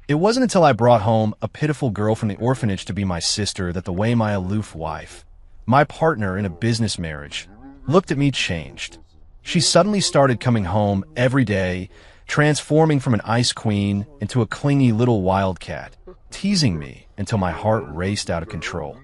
It wasn't until I brought home a pitiful girl from the orphanage to be my sister that the way my aloof wife, my partner in a business marriage, looked at me changed. She suddenly started coming home every day, transforming from an ice queen into a clingy little wildcat, teasing me until my heart raced out of control.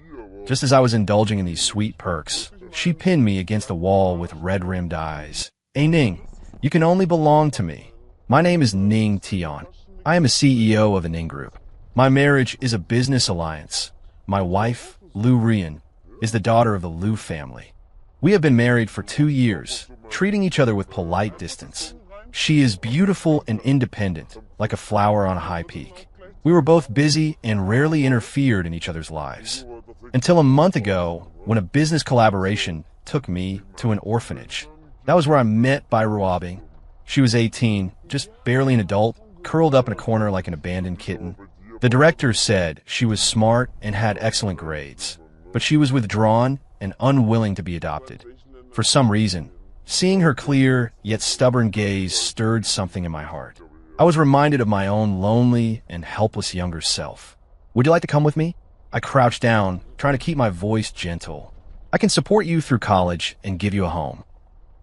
Just as I was indulging in these sweet perks, she pinned me against the wall with red-rimmed eyes. "Hey Ning, you can only belong to me. My name is Ning Tian. I am a CEO of a Ning Group. My marriage is a business alliance. My wife, Lu Rian, is the daughter of the Lu family. We have been married for 2 years, treating each other with polite distance. She is beautiful and independent, like a flower on a high peak. We were both busy and rarely interfered in each other's lives. Until a month ago, when a business collaboration took me to an orphanage. That was where I met Bai Ruobing. She was 18, just barely an adult, curled up in a corner like an abandoned kitten. The director said she was smart and had excellent grades, but she was withdrawn and unwilling to be adopted. For some reason, seeing her clear yet stubborn gaze stirred something in my heart. I was reminded of my own lonely and helpless younger self. "Would you like to come with me?" I crouched down, trying to keep my voice gentle. "I can support you through college and give you a home."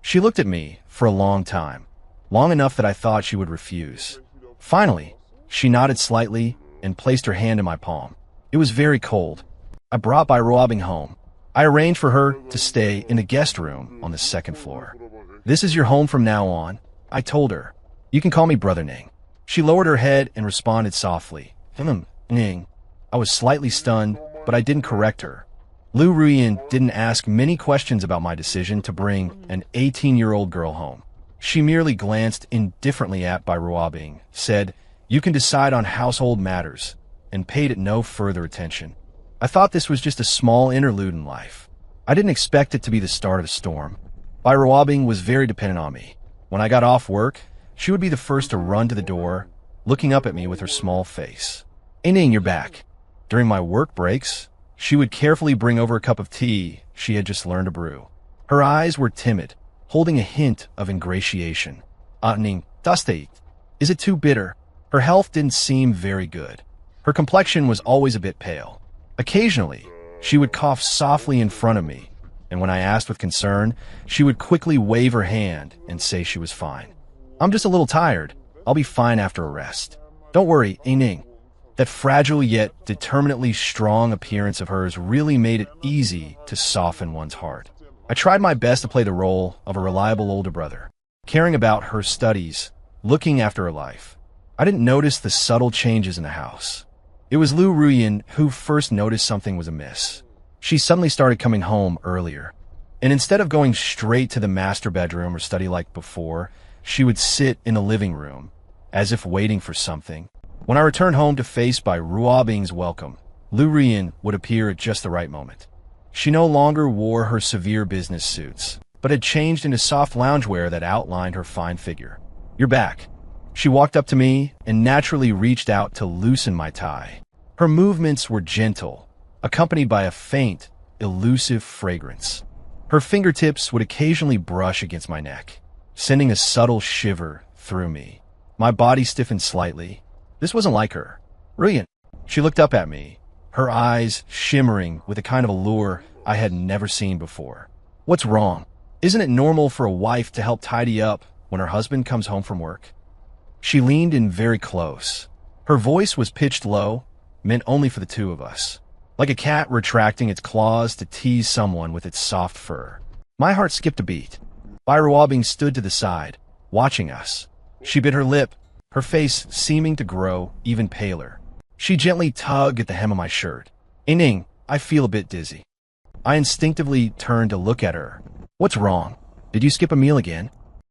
She looked at me for a long time, long enough that I thought she would refuse. Finally, she nodded slightly and placed her hand in my palm. It was very cold. I brought Bai Ruobing home. I arranged for her to stay in a guest room on the second floor. "This is your home from now on," I told her. "You can call me Brother Ning." She lowered her head and responded softly, Ning." I was slightly stunned, but I didn't correct her. Lu Ruyan didn't ask many questions about my decision to bring an 18-year-old girl home. She merely glanced indifferently at Bai Ruobing, said, "You can decide on household matters," and paid it no further attention. I thought this was just a small interlude in life. I didn't expect it to be the start of a storm. Bai Ruobing was very dependent on me. When I got off work, she would be the first to run to the door, looking up at me with her small face. "Hey Ning, you're back." During my work breaks, she would carefully bring over a cup of tea she had just learned to brew. Her eyes were timid, holding a hint of ingratiation. Ning, das te eat. Is it too bitter?" Her health didn't seem very good. Her complexion was always a bit pale. Occasionally, she would cough softly in front of me, and when I asked with concern, she would quickly wave her hand and say she was fine. "I'm just a little tired. I'll be fine after a rest. Don't worry, Ning." That fragile yet determinately strong appearance of hers really made it easy to soften one's heart. I tried my best to play the role of a reliable older brother, caring about her studies, looking after her life. I didn't notice the subtle changes in the house. It was Lu Ruyan who first noticed something was amiss. She suddenly started coming home earlier, and instead of going straight to the master bedroom or study like before, she would sit in the living room, as if waiting for something. When I returned home to face Bai Ruobing's welcome, Lu Ruyan would appear at just the right moment. She no longer wore her severe business suits, but had changed into soft loungewear that outlined her fine figure. "You're back." She walked up to me and naturally reached out to loosen my tie. Her movements were gentle, accompanied by a faint, elusive fragrance. Her fingertips would occasionally brush against my neck, sending a subtle shiver through me. My body stiffened slightly. This wasn't like her. "Ruyan." She looked up at me, her eyes shimmering with a kind of allure I had never seen before. "What's wrong? Isn't it normal for a wife to help tidy up when her husband comes home from work?" She leaned in very close. Her voice was pitched low, meant only for the two of us, like a cat retracting its claws to tease someone with its soft fur. My heart skipped a beat. Bai Ruobing stood to the side, watching us. She bit her lip, her face seeming to grow even paler. She gently tugged at the hem of my shirt. "Ning, I feel a bit dizzy." I instinctively turned to look at her. "What's wrong? Did you skip a meal again?"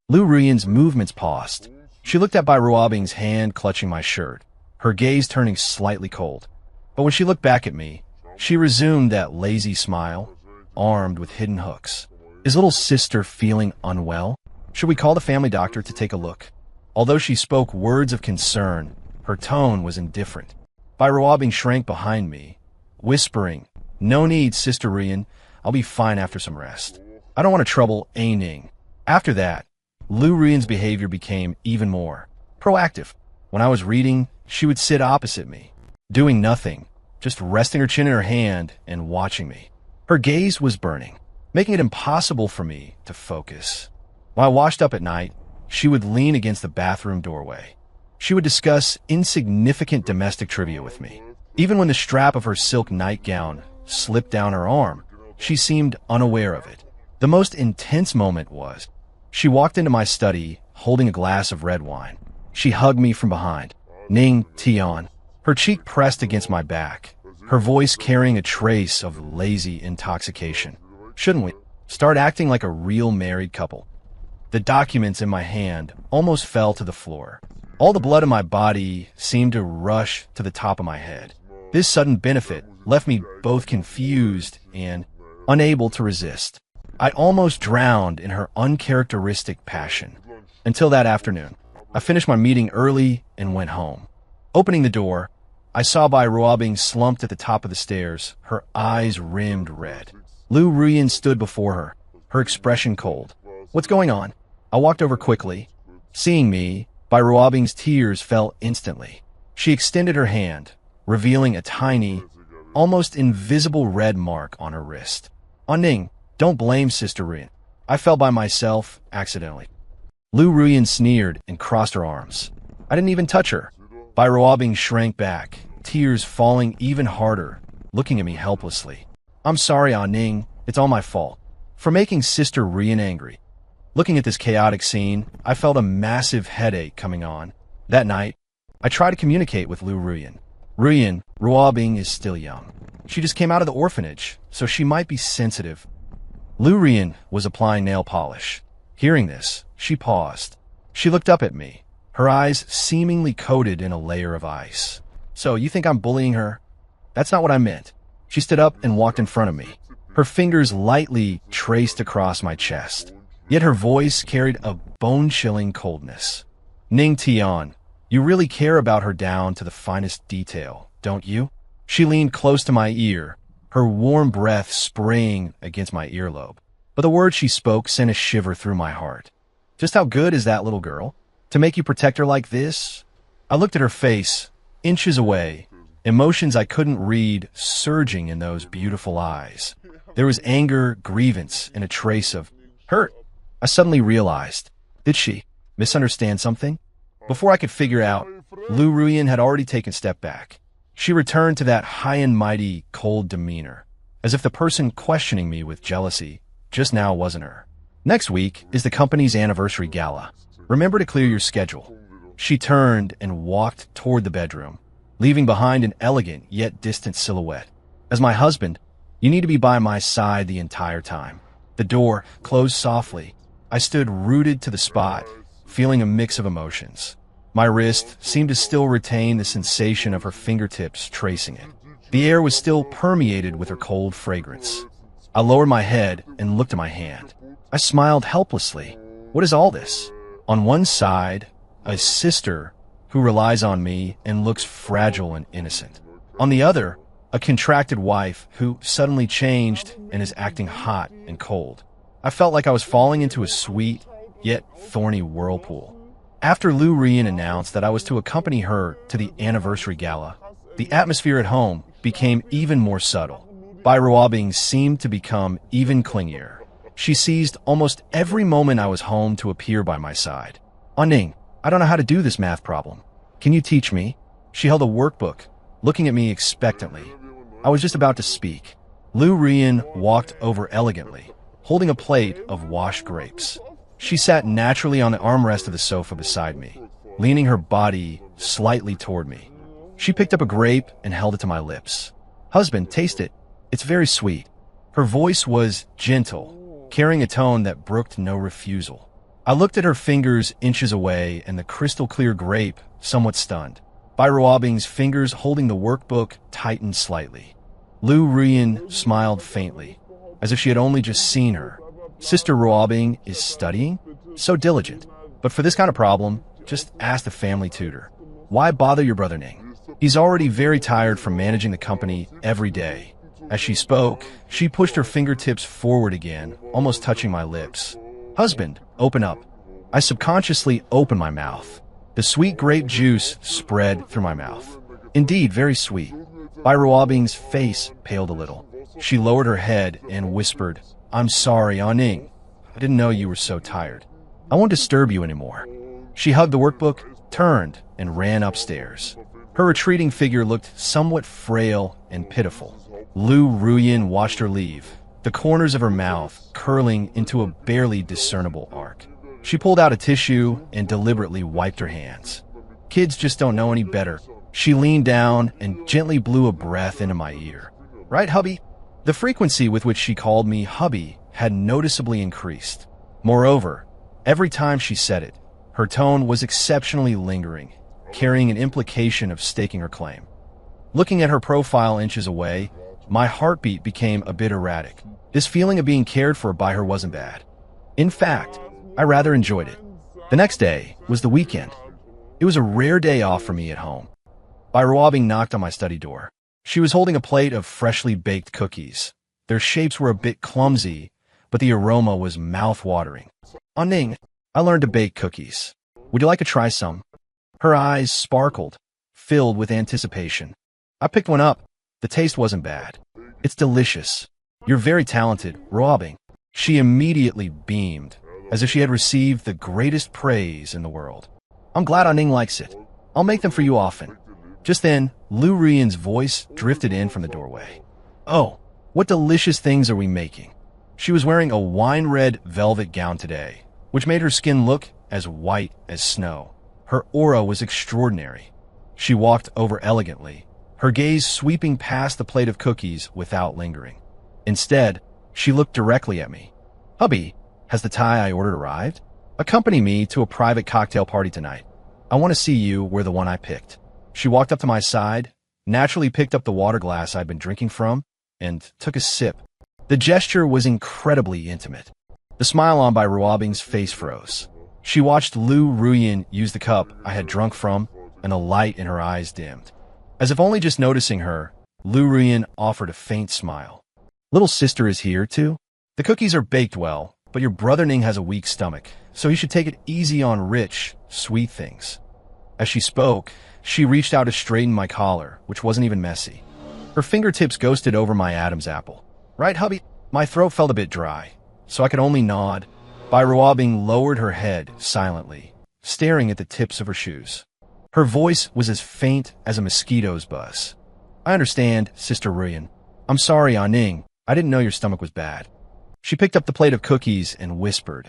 Lu Ruyan's movements paused. She looked at Bai Ruobing's hand clutching my shirt, her gaze turning slightly cold. But when she looked back at me, she resumed that lazy smile, armed with hidden hooks. "Is little sister feeling unwell? Should we call the family doctor to take a look?" Although she spoke words of concern, her tone was indifferent. Bai Ruobing shrank behind me, whispering, "No need, Sister Ruyan. I'll be fine after some rest. I don't want to trouble Ning." After that, Lu Ruyan's behavior became even more proactive. When I was reading, she would sit opposite me, doing nothing, just resting her chin in her hand and watching me. Her gaze was burning, making it impossible for me to focus. When I washed up at night, she would lean against the bathroom doorway. She would discuss insignificant domestic trivia with me. Even when the strap of her silk nightgown slipped down her arm, she seemed unaware of it. The most intense moment was, she walked into my study holding a glass of red wine. She hugged me from behind. Ning Tian, her cheek pressed against my back, her voice carrying a trace of lazy intoxication. Shouldn't we start acting like a real married couple? The documents in my hand almost fell to the floor. All the blood in my body seemed to rush to the top of my head. This sudden benefit left me both confused and unable to resist. I almost drowned in her uncharacteristic passion. Until that afternoon, I finished my meeting early and went home. Opening the door, I saw Bai Ruobing slumped at the top of the stairs, her eyes rimmed red. Lu Ruyan stood before her, her expression cold. "What's going on?" I walked over quickly. Seeing me, Bai Ruobing's tears fell instantly. She extended her hand, revealing a tiny, almost invisible red mark on her wrist. "Ning, don't blame Sister Ruyan. I fell by myself, accidentally." Lu Ruyan sneered and crossed her arms. "I didn't even touch her." Bai Ruobing shrank back, tears falling even harder, looking at me helplessly. "I'm sorry, Ning. It's all my fault. For making Sister Ruyan angry." Looking at this chaotic scene, I felt a massive headache coming on. That night, I tried to communicate with Lu Ruyan. Ruobing is still young. She just came out of the orphanage, so she might be sensitive." Lu Ruyan was applying nail polish. Hearing this, she paused. She looked up at me, her eyes seemingly coated in a layer of ice. "So you think I'm bullying her?" "That's not what I meant." She stood up and walked in front of me. Her fingers lightly traced across my chest, yet her voice carried a bone-chilling coldness. "Ning Tian, you really care about her down to the finest detail, don't you?" She leaned close to my ear, her warm breath spraying against my earlobe. But the words she spoke sent a shiver through my heart. "Just how good is that little girl? To make you protect her like this?" I looked at her face, inches away, emotions I couldn't read surging in those beautiful eyes. There was anger, grievance, and a trace of hurt. I suddenly realized, did she misunderstand something? Before I could figure out, Lu Ruyan had already taken a step back. She returned to that high and mighty, cold demeanor, as if the person questioning me with jealousy just now wasn't her. "Next week is the company's anniversary gala. Remember to clear your schedule." She turned and walked toward the bedroom, leaving behind an elegant yet distant silhouette. As my husband, you need to be by my side the entire time. The door closed softly. I stood rooted to the spot, feeling a mix of emotions. My wrist seemed to still retain the sensation of her fingertips tracing it. The air was still permeated with her cold fragrance. I lowered my head and looked at my hand. I smiled helplessly. What is all this? On one side, a sister who relies on me and looks fragile and innocent. On the other, a contracted wife who suddenly changed and is acting hot and cold. I felt like I was falling into a sweet, yet thorny whirlpool. After Lu Ruyan announced that I was to accompany her to the anniversary gala, the atmosphere at home became even more subtle. Bai Ruobing seemed to become even clingier. She seized almost every moment I was home to appear by my side. "Ning, I don't know how to do this math problem. Can you teach me?" She held a workbook, looking at me expectantly. I was just about to speak. Lu Ruyan walked over elegantly, holding a plate of washed grapes. She sat naturally on the armrest of the sofa beside me, leaning her body slightly toward me. She picked up a grape and held it to my lips. "Husband, taste it. It's very sweet." Her voice was gentle, carrying a tone that brooked no refusal. I looked at her fingers inches away and the crystal-clear grape, somewhat stunned. Bai Ruobing's fingers holding the workbook tightened slightly. Lu Ruyan smiled faintly, as if she had only just seen her. "Sister Ruobing is studying? So diligent. But for this kind of problem, just ask the family tutor. Why bother your brother Ning? He's already very tired from managing the company every day." As she spoke, she pushed her fingertips forward again, almost touching my lips. "Husband, open up." I subconsciously opened my mouth. The sweet grape juice spread through my mouth. Indeed, very sweet. Bai Ruobing's face paled a little. She lowered her head and whispered, "I'm sorry, Aning. I didn't know you were so tired. I won't disturb you anymore." She hugged the workbook, turned, and ran upstairs. Her retreating figure looked somewhat frail and pitiful. Lu Ruyin watched her leave, the corners of her mouth curling into a barely discernible arc. She pulled out a tissue and deliberately wiped her hands. Kids just don't know any better. She leaned down and gently blew a breath into my ear. "Right, hubby?" The frequency with which she called me hubby had noticeably increased. Moreover, every time she said it, her tone was exceptionally lingering, carrying an implication of staking her claim. Looking at her profile inches away, my heartbeat became a bit erratic. This feeling of being cared for by her wasn't bad. In fact, I rather enjoyed it. The next day was the weekend. It was a rare day off for me at home. Bai Ruobing knocked on my study door. She was holding a plate of freshly baked cookies. Their shapes were a bit clumsy, but the aroma was mouth-watering. "Aning, I learned to bake cookies. Would you like to try some?" Her eyes sparkled, filled with anticipation. I picked one up. The taste wasn't bad. "It's delicious. You're very talented, Ruobing." She immediately beamed, as if she had received the greatest praise in the world. "I'm glad Aning likes it. I'll make them for you often." Just then, Lu Ruyin's voice drifted in from the doorway. "Oh, what delicious things are we making?" She was wearing a wine-red velvet gown today, which made her skin look as white as snow. Her aura was extraordinary. She walked over elegantly, her gaze sweeping past the plate of cookies without lingering. Instead, she looked directly at me. "Hubby, has the Thai I ordered arrived? Accompany me to a private cocktail party tonight. I want to see you wear the one I picked." She walked up to my side, naturally picked up the water glass I'd been drinking from, and took a sip. The gesture was incredibly intimate. The smile on Bai Ruobing's face froze. She watched Lu Ruyin use the cup I had drunk from, and the light in her eyes dimmed. As if only just noticing her, Lu Ruyin offered a faint smile. "Little sister is here, too? The cookies are baked well, but your brother Ning has a weak stomach, so he should take it easy on rich, sweet things." As she spoke, she reached out to straighten my collar, which wasn't even messy. Her fingertips ghosted over my Adam's apple. "Right, hubby?" My throat felt a bit dry, so I could only nod. Bai Ruobing lowered her head silently, staring at the tips of her shoes. Her voice was as faint as a mosquito's buzz. "I understand, Sister Ruyin. I'm sorry, Aning. I didn't know your stomach was bad." She picked up the plate of cookies and whispered,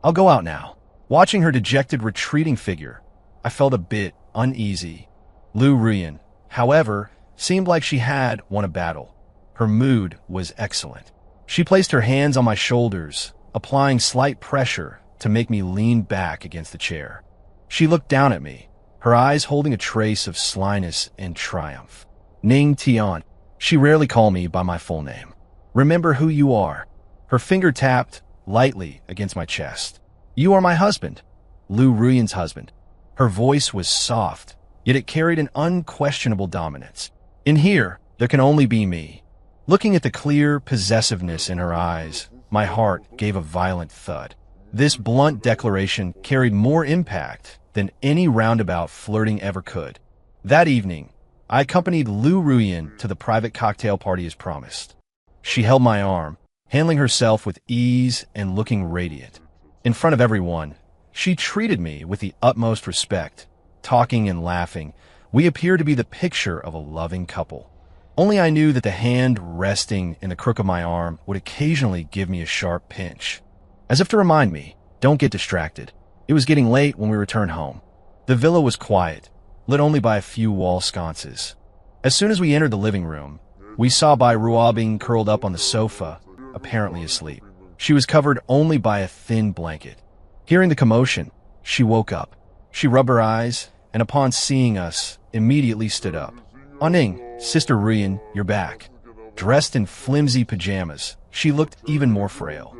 "I'll go out now." Watching her dejected retreating figure, I felt a bit uneasy. Lu Ruyin, however, seemed like she had won a battle. Her mood was excellent. She placed her hands on my shoulders, applying slight pressure to make me lean back against the chair. She looked down at me, her eyes holding a trace of slyness and triumph. "Ning Tian." She rarely called me by my full name. "Remember who you are." Her finger tapped lightly against my chest. "You are my husband, Lu Ruyin's husband." Her voice was soft, yet it carried an unquestionable dominance. In here, there can only be me. Looking at the clear possessiveness in her eyes, my heart gave a violent thud. This blunt declaration carried more impact than any roundabout flirting ever could. That evening, I accompanied Lu Ruyin to the private cocktail party as promised. She held my arm, handling herself with ease and looking radiant. In front of everyone, she treated me with the utmost respect. Talking and laughing, we appeared to be the picture of a loving couple. Only I knew that the hand resting in the crook of my arm would occasionally give me a sharp pinch, as if to remind me, don't get distracted. It was getting late when we returned home. The villa was quiet, lit only by a few wall sconces. As soon as we entered the living room, we saw Bai Ruobing curled up on the sofa, apparently asleep. She was covered only by a thin blanket. Hearing the commotion, she woke up. She rubbed her eyes, and upon seeing us, immediately stood up. "Aning, Sister Ruyin, you're back." Dressed in flimsy pajamas, she looked even more frail.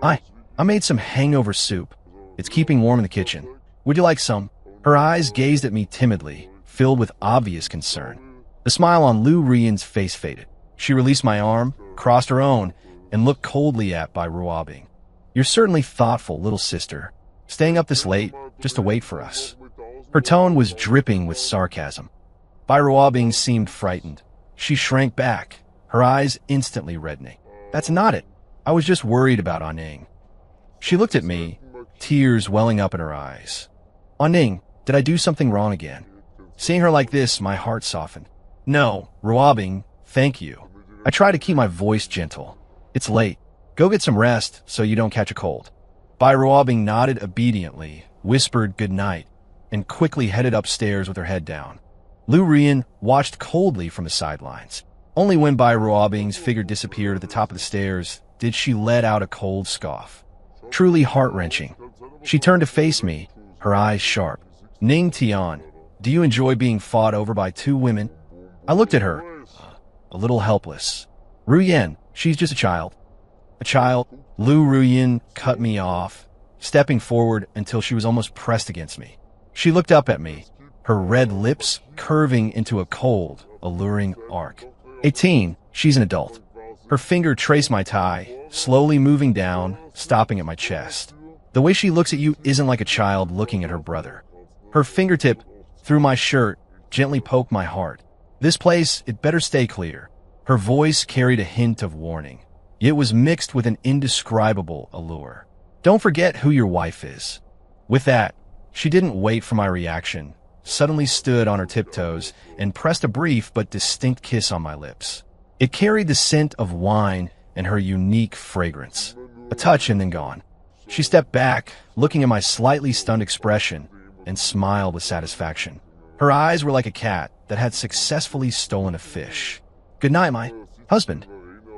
I made some hangover soup. It's keeping warm in the kitchen. Would you like some?" Her eyes gazed at me timidly, filled with obvious concern. The smile on Lu Ruyin's face faded. She released my arm, crossed her own, and looked coldly at Bai Ruobing. "You're certainly thoughtful, little sister, staying up this late just to wait for us." Her tone was dripping with sarcasm. Bai Ruobing seemed frightened. She shrank back, her eyes instantly reddening. That's not it. I was just worried about Anning. She looked at me, tears welling up in her eyes. Anning, did I do something wrong again? Seeing her like this, my heart softened. No, Ruobing, thank you. I try to keep my voice gentle. It's late. Go get some rest so you don't catch a cold. Bai Ruobing nodded obediently, whispered good night, and quickly headed upstairs with her head down. Lu Rian watched coldly from the sidelines. Only when Bai Ruobing's figure disappeared at the top of the stairs did she let out a cold scoff. Truly heart-wrenching. She turned to face me, her eyes sharp. Ning Tian, do you enjoy being fought over by two women? I looked at her, a little helpless. Ruyan, she's just a child. A child? Lu Ruyan cut me off, stepping forward until she was almost pressed against me. She looked up at me, her red lips curving into a cold, alluring arc. 18, she's an adult. Her finger traced my thigh, slowly moving down, stopping at my chest. The way she looks at you isn't like a child looking at her brother. Her fingertip, through my shirt, gently poked my heart. This place, it better stay clear. Her voice carried a hint of warning. It was mixed with an indescribable allure. Don't forget who your wife is. With that, she didn't wait for my reaction, suddenly stood on her tiptoes and pressed a brief but distinct kiss on my lips. It carried the scent of wine and her unique fragrance. A touch and then gone. She stepped back, looking at my slightly stunned expression, and smiled with satisfaction. Her eyes were like a cat that had successfully stolen a fish. Good night, my husband.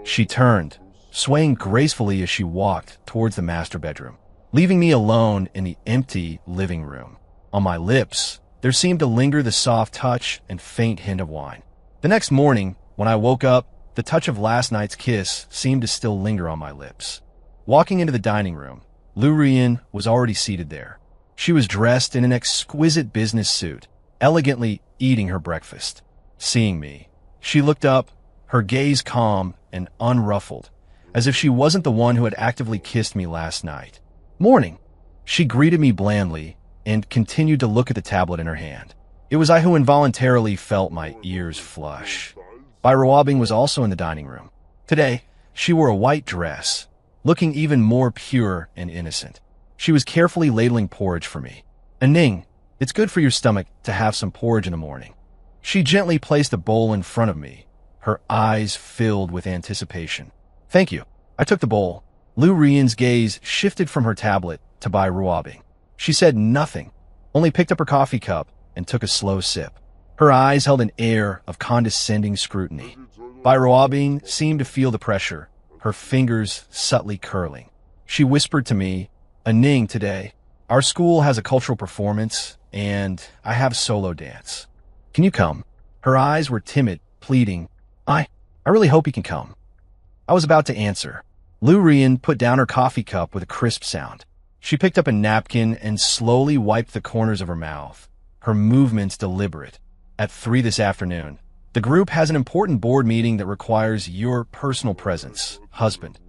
She turned, swaying gracefully as she walked towards the master bedroom, leaving me alone in the empty living room. On my lips, there seemed to linger the soft touch and faint hint of wine. The next morning, when I woke up, the touch of last night's kiss seemed to still linger on my lips. Walking into the dining room, Lu Rian was already seated there. She was dressed in an exquisite business suit, elegantly eating her breakfast. Seeing me, she looked up, her gaze calm and unruffled, as if she wasn't the one who had actively kissed me last night. Morning. She greeted me blandly and continued to look at the tablet in her hand. It was I who involuntarily felt my ears flush. Bai Ruobing was also in the dining room. Today, she wore a white dress, looking even more pure and innocent. She was carefully ladling porridge for me. Ning, it's good for your stomach to have some porridge in the morning. She gently placed a bowl in front of me, her eyes filled with anticipation. Thank you. I took the bowl. Lu Rian's gaze shifted from her tablet to Bai Ruobing. She said nothing, only picked up her coffee cup and took a slow sip. Her eyes held an air of condescending scrutiny. Bai Ruobing seemed to feel the pressure, her fingers subtly curling. She whispered to me, Ning, today, our school has a cultural performance, and I have solo dance. Can you come? Her eyes were timid, pleading. I really hope you can come. I was about to answer. Lu Rian put down her coffee cup with a crisp sound. She picked up a napkin and slowly wiped the corners of her mouth, her movements deliberate. At 3 this afternoon, the group has an important board meeting that requires your personal presence, husband.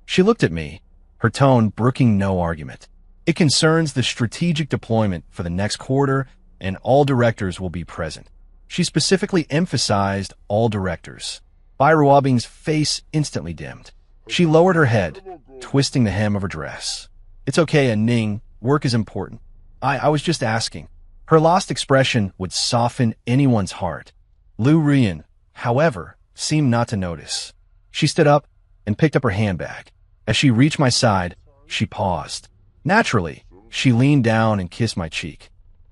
She looked at me, her tone brooking no argument. It concerns the strategic deployment for the next quarter, and all directors will be present. She specifically emphasized all directors. Bai Ruobing's face instantly dimmed. She lowered her head, twisting the hem of her dress. It's okay, Ning. Work is important. I was just asking. Her lost expression would soften anyone's heart. Lu Rian, however, seemed not to notice. She stood up and picked up her handbag. As she reached my side, she paused. Naturally, she leaned down and kissed my cheek.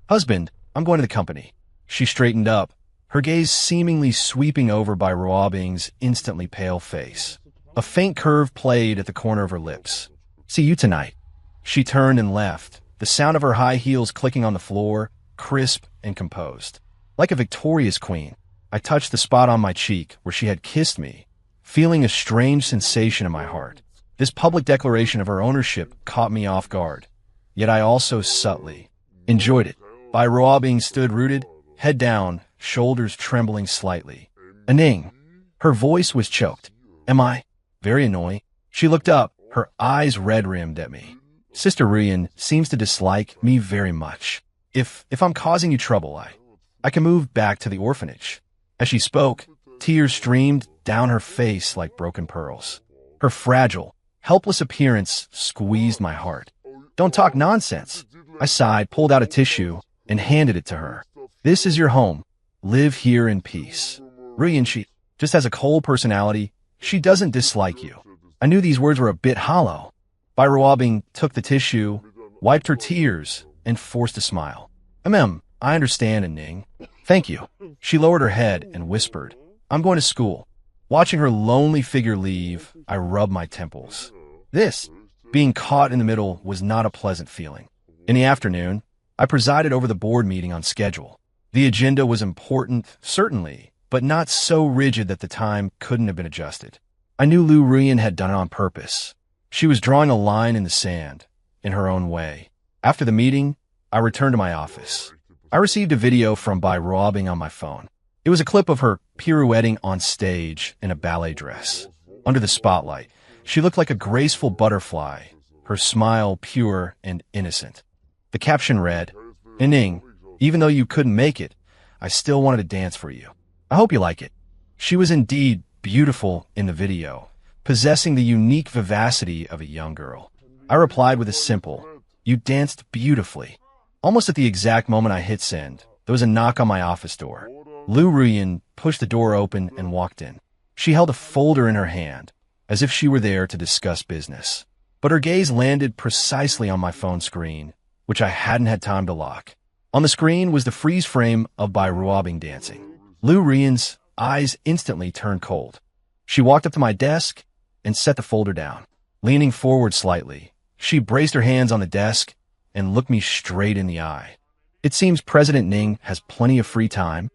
Husband, I'm going to the company. She straightened up, her gaze seemingly sweeping over Bai Ruobing's instantly pale face. A faint curve played at the corner of her lips. See you tonight. She turned and left, the sound of her high heels clicking on the floor, crisp and composed. Like a victorious queen, I touched the spot on my cheek where she had kissed me, feeling a strange sensation in my heart. This public declaration of her ownership caught me off guard, yet I also subtly enjoyed it. Bai Ruobing stood rooted, head down, shoulders trembling slightly. Ning. Her voice was choked. Am I? Very annoying. She looked up, her eyes red-rimmed at me. Sister Rian seems to dislike me very much. If I'm causing you trouble, I can move back to the orphanage." As she spoke, tears streamed down her face like broken pearls. Her fragile, helpless appearance squeezed my heart. "Don't talk nonsense." I sighed, pulled out a tissue, and handed it to her. "This is your home. Live here in peace." Ruyan, she just has a cold personality. She doesn't dislike you. I knew these words were a bit hollow. Ruabing took the tissue, wiped her tears, and forced a smile. I understand, Ning. Thank you." She lowered her head and whispered, "I'm going to school." Watching her lonely figure leave, I rubbed my temples. This, being caught in the middle, was not a pleasant feeling. In the afternoon, I presided over the board meeting on schedule. The agenda was important, certainly, but not so rigid that the time couldn't have been adjusted. I knew Lu Ruyan had done it on purpose. She was drawing a line in the sand, in her own way. After the meeting, I returned to my office. I received a video from Bai Ruabing on my phone. It was a clip of her pirouetting on stage in a ballet dress. Under the spotlight, she looked like a graceful butterfly, her smile pure and innocent. The caption read, "Ning, even though you couldn't make it, I still wanted to dance for you. I hope you like it." She was indeed beautiful in the video, possessing the unique vivacity of a young girl. I replied with a simple, "You danced beautifully." Almost at the exact moment I hit send, there was a knock on my office door. Lu Ruyan pushed the door open and walked in. She held a folder in her hand, as if she were there to discuss business. But her gaze landed precisely on my phone screen, which I hadn't had time to lock. On the screen was the freeze frame of Bai Ruabing dancing. Lu Ruyan's eyes instantly turned cold. She walked up to my desk and set the folder down. Leaning forward slightly, she braced her hands on the desk and looked me straight in the eye. It seems President Ning has plenty of free time.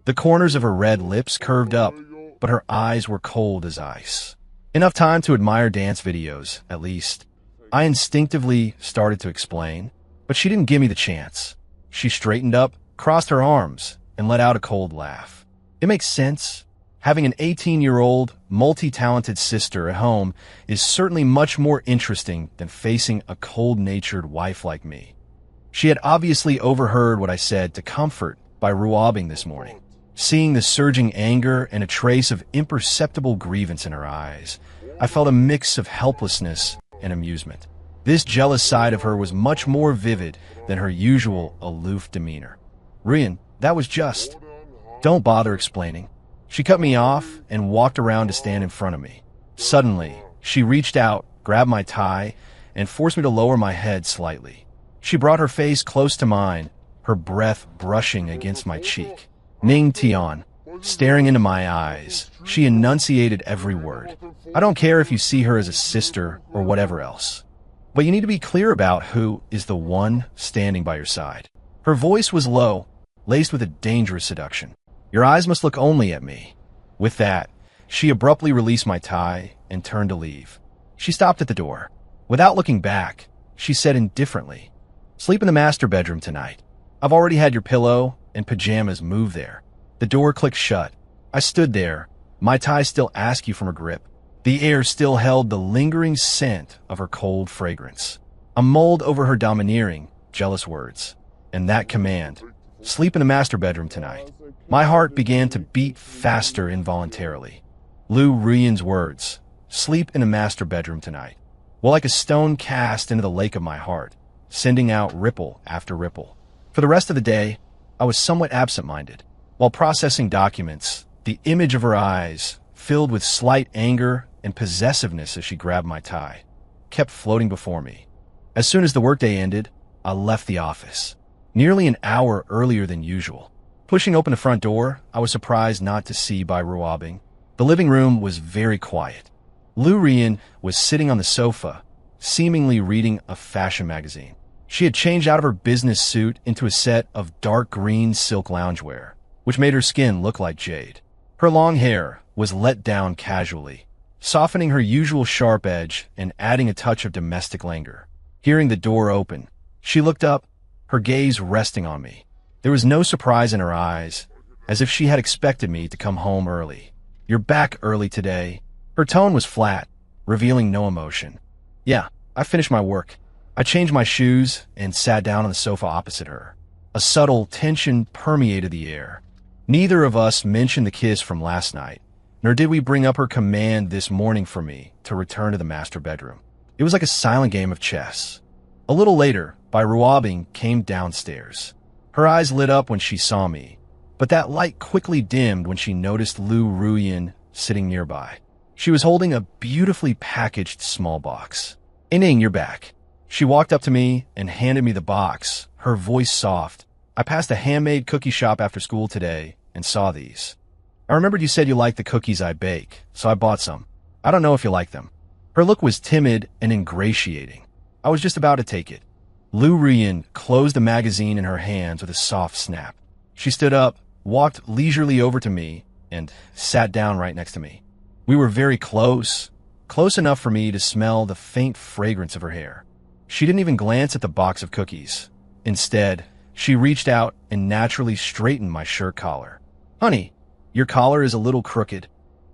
The corners of her red lips curved up, but her eyes were cold as ice. Enough time to admire dance videos, at least. I instinctively started to explain, but she didn't give me the chance. She straightened up, crossed her arms, and let out a cold laugh. It makes sense. Having an 18-year-old, multi-talented sister at home is certainly much more interesting than facing a cold-natured wife like me. She had obviously overheard what I said to comfort Bai Ruabing this morning. Seeing the surging anger and a trace of imperceptible grievance in her eyes, I felt a mix of helplessness and amusement. This jealous side of her was much more vivid than her usual aloof demeanor. "Ruyan, that was just..." "Don't bother explaining." She cut me off and walked around to stand in front of me. Suddenly, she reached out, grabbed my tie, and forced me to lower my head slightly. She brought her face close to mine, her breath brushing against my cheek. "Ning Tian." Staring into my eyes, she enunciated every word. "I don't care if you see her as a sister or whatever else, but you need to be clear about who is the one standing by your side." Her voice was low, laced with a dangerous seduction. "Your eyes must look only at me." With that, she abruptly released my tie and turned to leave. She stopped at the door. Without looking back, she said indifferently, "Sleep in the master bedroom tonight. I've already had your pillow and pajamas moved there." The door clicked shut. I stood there, my tie still askew from her grip. The air still held the lingering scent of her cold fragrance. I mulled over her domineering, jealous words, and that command, "Sleep in the master bedroom tonight." My heart began to beat faster involuntarily. Lu Ruyan's words, "Sleep in a master bedroom tonight," were like a stone cast into the lake of my heart, sending out ripple after ripple. For the rest of the day, I was somewhat absent-minded. While processing documents, the image of her eyes, filled with slight anger and possessiveness as she grabbed my tie, kept floating before me. As soon as the workday ended, I left the office, nearly an hour earlier than usual. Pushing open the front door, I was surprised not to see Bai Ruabing. The living room was very quiet. Lu Ruyan was sitting on the sofa, seemingly reading a fashion magazine. She had changed out of her business suit into a set of dark green silk loungewear, which made her skin look like jade. Her long hair was let down casually, softening her usual sharp edge and adding a touch of domestic languor. Hearing the door open, she looked up, her gaze resting on me. There was no surprise in her eyes, as if she had expected me to come home early. "You're back early today." Her tone was flat, revealing no emotion. "Yeah, I finished my work." I changed my shoes and sat down on the sofa opposite her. A subtle tension permeated the air. Neither of us mentioned the kiss from last night, nor did we bring up her command this morning for me to return to the master bedroom. It was like a silent game of chess. A little later, Ruabing came downstairs. Her eyes lit up when she saw me, but that light quickly dimmed when she noticed Lu Ruyan sitting nearby. She was holding a beautifully packaged small box. "Ining, you're back." She walked up to me and handed me the box, her voice soft. "I passed a handmade cookie shop after school today and saw these. I remembered you said you liked the cookies I bake, so I bought some. I don't know if you like them." Her look was timid and ingratiating. I was just about to take it. Lu Ruyan closed the magazine in her hands with a soft snap. She stood up, walked leisurely over to me, and sat down right next to me. We were very close enough for me to smell the faint fragrance of her hair. She didn't even glance at the box of cookies. Instead, she reached out and naturally straightened my shirt collar. "Honey, your collar is a little crooked."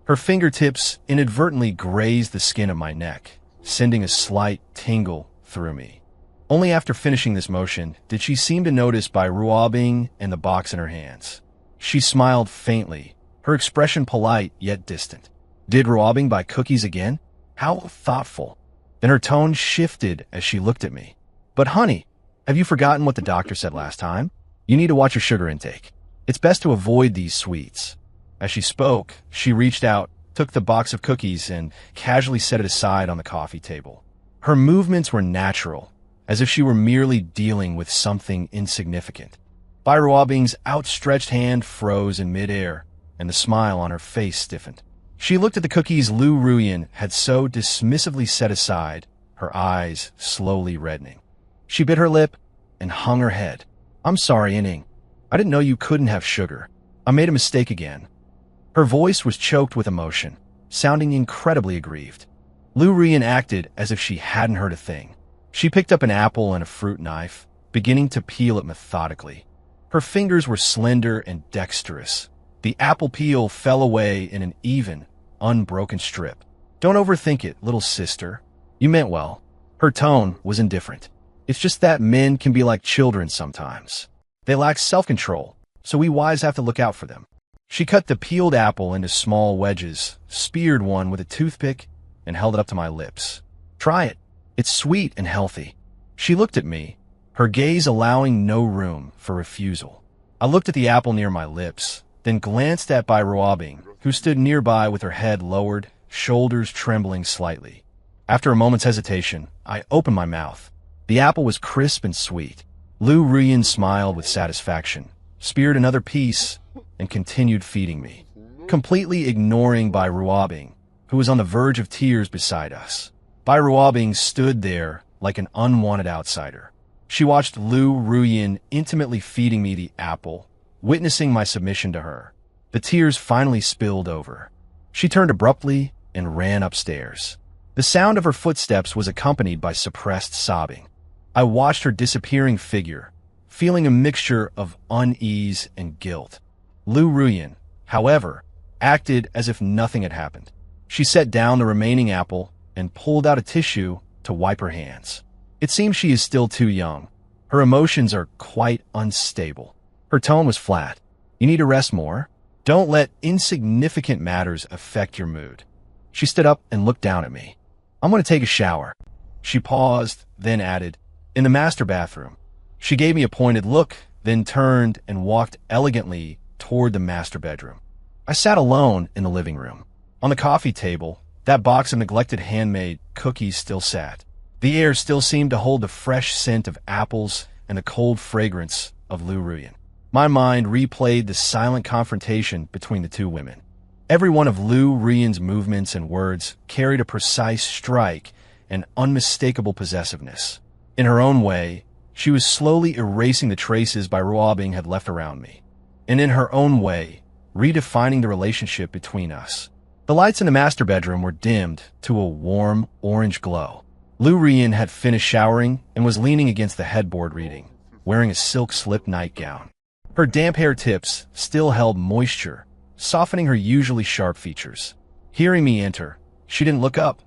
Her fingertips inadvertently grazed the skin of my neck, sending a slight tingle through me. Only after finishing this motion did she seem to notice Ruabing and the box in her hands. She smiled faintly, her expression polite yet distant. "Did Ruabing buy cookies again? How thoughtful." Then her tone shifted as she looked at me. "But honey, have you forgotten what the doctor said last time? You need to watch your sugar intake. It's best to avoid these sweets." As she spoke, she reached out, took the box of cookies, and casually set it aside on the coffee table. Her movements were natural, as if she were merely dealing with something insignificant. Ruabing's outstretched hand froze in midair, and the smile on her face stiffened. She looked at the cookies Lu Ruyan had so dismissively set aside, her eyes slowly reddening. She bit her lip and hung her head. "I'm sorry, Ining. I didn't know you couldn't have sugar. I made a mistake again." Her voice was choked with emotion, sounding incredibly aggrieved. Lu Ruyan acted as if she hadn't heard a thing. She picked up an apple and a fruit knife, beginning to peel it methodically. Her fingers were slender and dexterous. The apple peel fell away in an even, unbroken strip. "Don't overthink it, little sister. You meant well." Her tone was indifferent. "It's just that men can be like children sometimes. They lack self-control, so we wives have to look out for them." She cut the peeled apple into small wedges, speared one with a toothpick, and held it up to my lips. "Try it. It's sweet and healthy." She looked at me, her gaze allowing no room for refusal. I looked at the apple near my lips, then glanced at Ruabing, who stood nearby with her head lowered, shoulders trembling slightly. After a moment's hesitation, I opened my mouth. The apple was crisp and sweet. Lu Ruyan smiled with satisfaction, speared another piece, and continued feeding me, completely ignoring Ruabing, who was on the verge of tears beside us. Ruabing stood there like an unwanted outsider. She watched Lu Ruyan intimately feeding me the apple, witnessing my submission to her. The tears finally spilled over. She turned abruptly and ran upstairs. The sound of her footsteps was accompanied by suppressed sobbing. I watched her disappearing figure, feeling a mixture of unease and guilt. Lu Ruyan, however, acted as if nothing had happened. She set down the remaining apple and pulled out a tissue to wipe her hands. It seems she is still too young. Her emotions are quite unstable. Her tone was flat. "You need to rest more. Don't let insignificant matters affect your mood." She stood up and looked down at me. "I'm going to take a shower." She paused, then added, "In the master bathroom." She gave me a pointed look, then turned and walked elegantly toward the master bedroom. I sat alone in the living room. On the coffee table, that box of neglected handmade cookies still sat. The air still seemed to hold the fresh scent of apples and the cold fragrance of Lu Ruyan. My mind replayed the silent confrontation between the two women. Every one of Lu Ruyan's movements and words carried a precise strike and unmistakable possessiveness. In her own way, she was slowly erasing the traces Ruabing had left around me. And in her own way, redefining the relationship between us. The lights in the master bedroom were dimmed to a warm orange glow. Lu Ruyan had finished showering and was leaning against the headboard reading, wearing a silk slip nightgown. Her damp hair tips still held moisture, softening her usually sharp features. Hearing me enter, she didn't look up.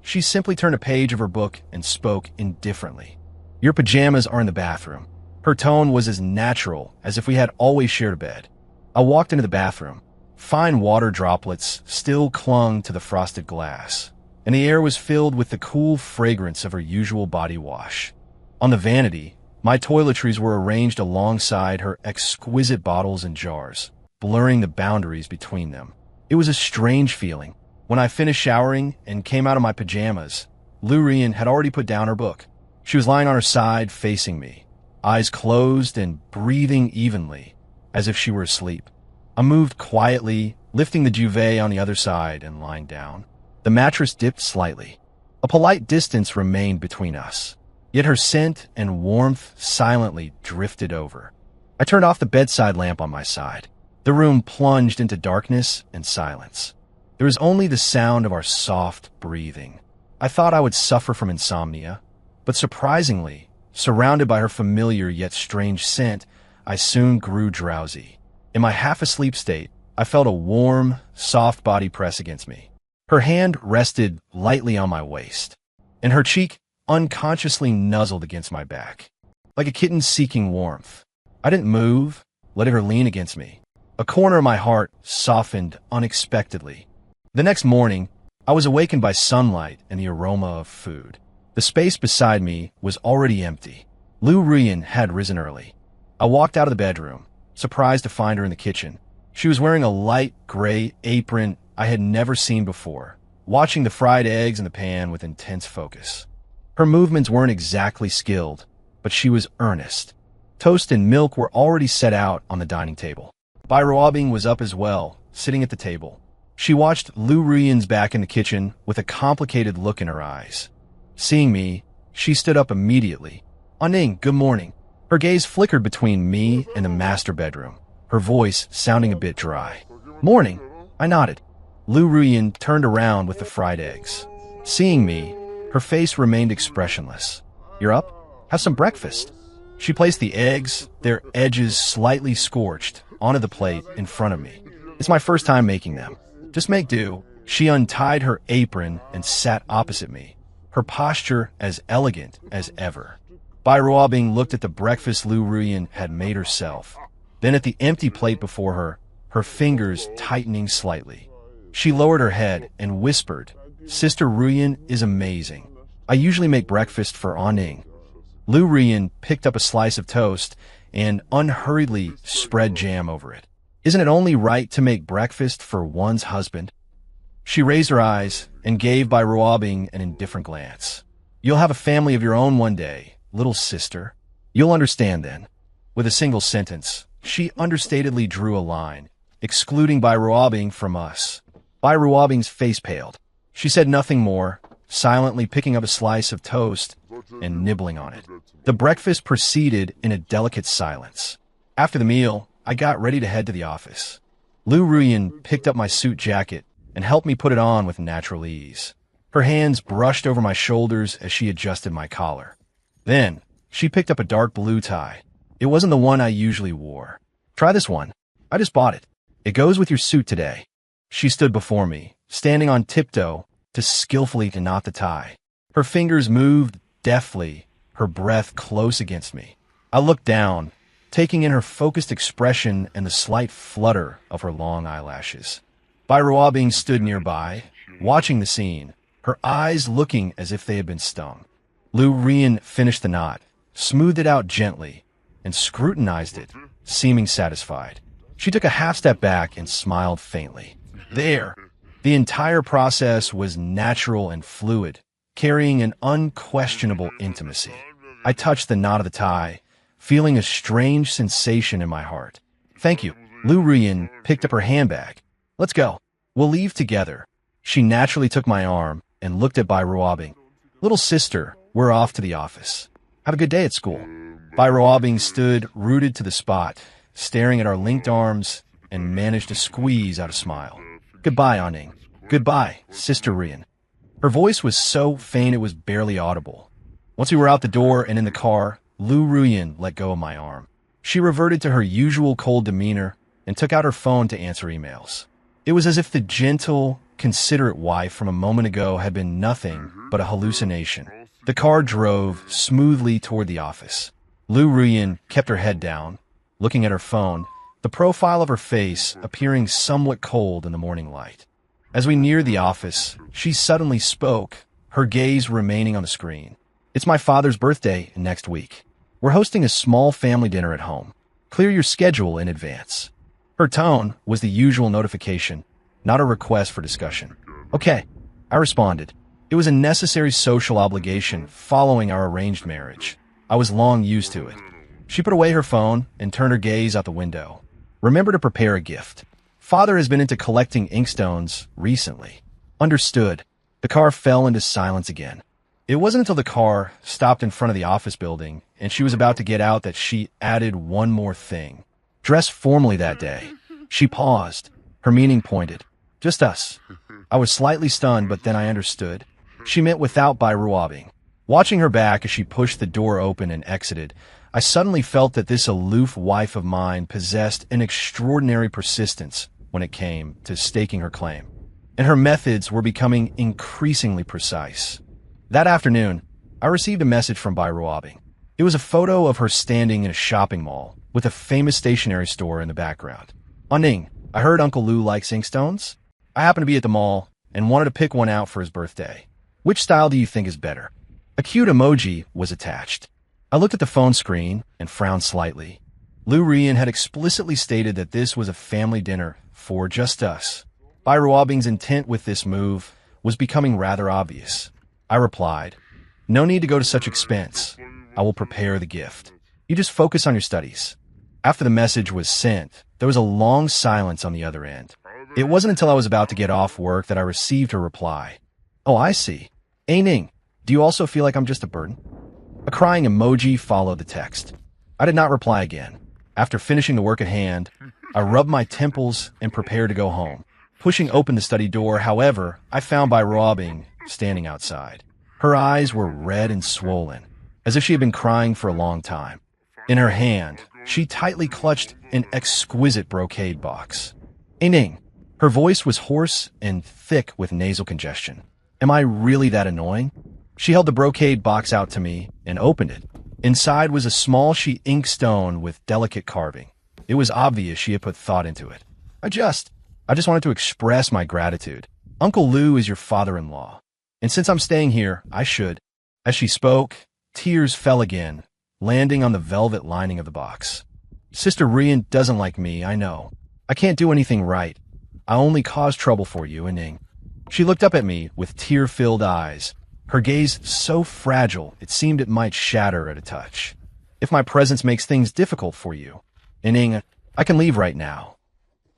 She simply turned a page of her book and spoke indifferently. "Your pajamas are in the bathroom. Her tone was as natural as if we had always shared a bed. I walked into the bathroom. Fine water droplets still clung to the frosted glass, and the air was filled with the cool fragrance of her usual body wash. On the vanity, my toiletries were arranged alongside her exquisite bottles and jars, blurring the boundaries between them. It was a strange feeling. When I finished showering and came out of my pajamas, Lu Rian had already put down her book. She was lying on her side, facing me, eyes closed and breathing evenly, as if she were asleep. I moved quietly, lifting the duvet on the other side and lying down. The mattress dipped slightly. A polite distance remained between us, yet her scent and warmth silently drifted over. I turned off the bedside lamp on my side. The room plunged into darkness and silence. There was only the sound of our soft breathing. I thought I would suffer from insomnia, but surprisingly, surrounded by her familiar yet strange scent, I soon grew drowsy. In my half-asleep state, I felt a warm, soft body press against me. Her hand rested lightly on my waist, and her cheek unconsciously nuzzled against my back, like a kitten seeking warmth. I didn't move, letting her lean against me. A corner of my heart softened unexpectedly. The next morning, I was awakened by sunlight and the aroma of food. The space beside me was already empty. Lu Rian had risen early. I walked out of the bedroom, surprised to find her in the kitchen. She was wearing a light gray apron I had never seen before, watching the fried eggs in the pan with intense focus. Her movements weren't exactly skilled, but she was earnest. Toast and milk were already set out on the dining table. Bai Ruobing was up as well, sitting at the table. She watched Lu Rian's back in the kitchen with a complicated look in her eyes. Seeing me, she stood up immediately. "Aning, good morning." Her gaze flickered between me and the master bedroom, her voice sounding a bit dry. "Morning," I nodded. Lu Rian turned around with the fried eggs. Seeing me, her face remained expressionless. "You're up? Have some breakfast." She placed the eggs, their edges slightly scorched, onto the plate in front of me. "It's my first time making them. Just make do." She untied her apron and sat opposite me, her posture as elegant as ever. Bai Ruobing looked at the breakfast Lu Rian had made herself, then at the empty plate before her, her fingers tightening slightly. She lowered her head and whispered, "Sister Ruyan is amazing. I usually make breakfast for Aning." Lu Rian picked up a slice of toast and unhurriedly spread jam over it. "Isn't it only right to make breakfast for one's husband?" She raised her eyes and gave Bai Ruobing an indifferent glance. "You'll have a family of your own one day, little sister. You'll understand then." With a single sentence, she understatedly drew a line, excluding Bai Ruobing from us. Bai Ruobing's face paled. She said nothing more, silently picking up a slice of toast and nibbling on it. The breakfast proceeded in a delicate silence. After the meal, I got ready to head to the office. Lu Rian picked up my suit jacket and helped me put it on with natural ease. Her hands brushed over my shoulders as she adjusted my collar. Then, she picked up a dark blue tie. It wasn't the one I usually wore. "Try this one. I just bought it. It goes with your suit today." She stood before me, standing on tiptoe to skillfully knot the tie. Her fingers moved deftly, her breath close against me. I looked down, taking in her focused expression and the slight flutter of her long eyelashes. Bai Ruobing stood nearby, watching the scene, her eyes looking as if they had been stung. Lu Rian finished the knot, smoothed it out gently, and scrutinized it, seeming satisfied. She took a half step back and smiled faintly. There, the entire process was natural and fluid, carrying an unquestionable intimacy. I touched the knot of the tie, feeling a strange sensation in my heart. "Thank you." Lu Rian picked up her handbag. "Let's go. We'll leave together." She naturally took my arm and looked at Bai Ruobing. "Little sister, we're off to the office. Have a good day at school." Bai Ruobing stood rooted to the spot, staring at our linked arms, and managed to squeeze out a smile. "Goodbye, Aning. Goodbye, Sister Rian." Her voice was so faint it was barely audible. Once we were out the door and in the car, Lu Rian let go of my arm. She reverted to her usual cold demeanor and took out her phone to answer emails. It was as if the gentle, considerate wife from a moment ago had been nothing but a hallucination. The car drove smoothly toward the office. Lu Ruyan kept her head down, looking at her phone, the profile of her face appearing somewhat cold in the morning light. As we neared the office, she suddenly spoke, her gaze remaining on the screen. "It's my father's birthday next week. We're hosting a small family dinner at home. Clear your schedule in advance." Her tone was the usual notification, not a request for discussion. "Okay," I responded. It was a necessary social obligation following our arranged marriage. I was long used to it. She put away her phone and turned her gaze out the window. "Remember to prepare a gift. Father has been into collecting inkstones recently." "Understood." The car fell into silence again. It wasn't until the car stopped in front of the office building and she was about to get out that she added one more thing. "Dress formally that day." She paused, her meaning pointed. "Just us." I was slightly stunned, but then I understood. She meant without Bairuabing. Watching her back as she pushed the door open and exited, I suddenly felt that this aloof wife of mine possessed an extraordinary persistence when it came to staking her claim, and her methods were becoming increasingly precise. That afternoon, I received a message from Bairuabing. It was a photo of her standing in a shopping mall with a famous stationery store in the background. "Ning, I heard Uncle Lou likes inkstones. I happened to be at the mall and wanted to pick one out for his birthday. Which style do you think is better?" A cute emoji was attached. I looked at the phone screen and frowned slightly. Lu Ruyan had explicitly stated that this was a family dinner for just us. Bairuabing's intent with this move was becoming rather obvious. I replied, "No need to go to such expense. I will prepare the gift. You just focus on your studies." After the message was sent, there was a long silence on the other end. It wasn't until I was about to get off work that I received her reply. "Oh, I see. Ning, do you also feel like I'm just a burden?" A crying emoji followed the text. I did not reply again. After finishing the work at hand, I rubbed my temples and prepared to go home. Pushing open the study door, however, I found Bairuabing standing outside. Her eyes were red and swollen, as if she had been crying for a long time. In her hand, she tightly clutched an exquisite brocade box. "Ning." Her voice was hoarse and thick with nasal congestion. "Am I really that annoying?" She held the brocade box out to me and opened it. Inside was a small sheet inkstone with delicate carving. It was obvious she had put thought into it. I just wanted to express my gratitude. "Uncle Lou is your father-in-law, and since I'm staying here, I should." As she spoke, tears fell again, landing on the velvet lining of the box. "Sister Ruyan doesn't like me, I know. I can't do anything right. I only cause trouble for you, Ning." She looked up at me with tear-filled eyes, her gaze so fragile it seemed it might shatter at a touch. "If my presence makes things difficult for you, Ning, I can leave right now."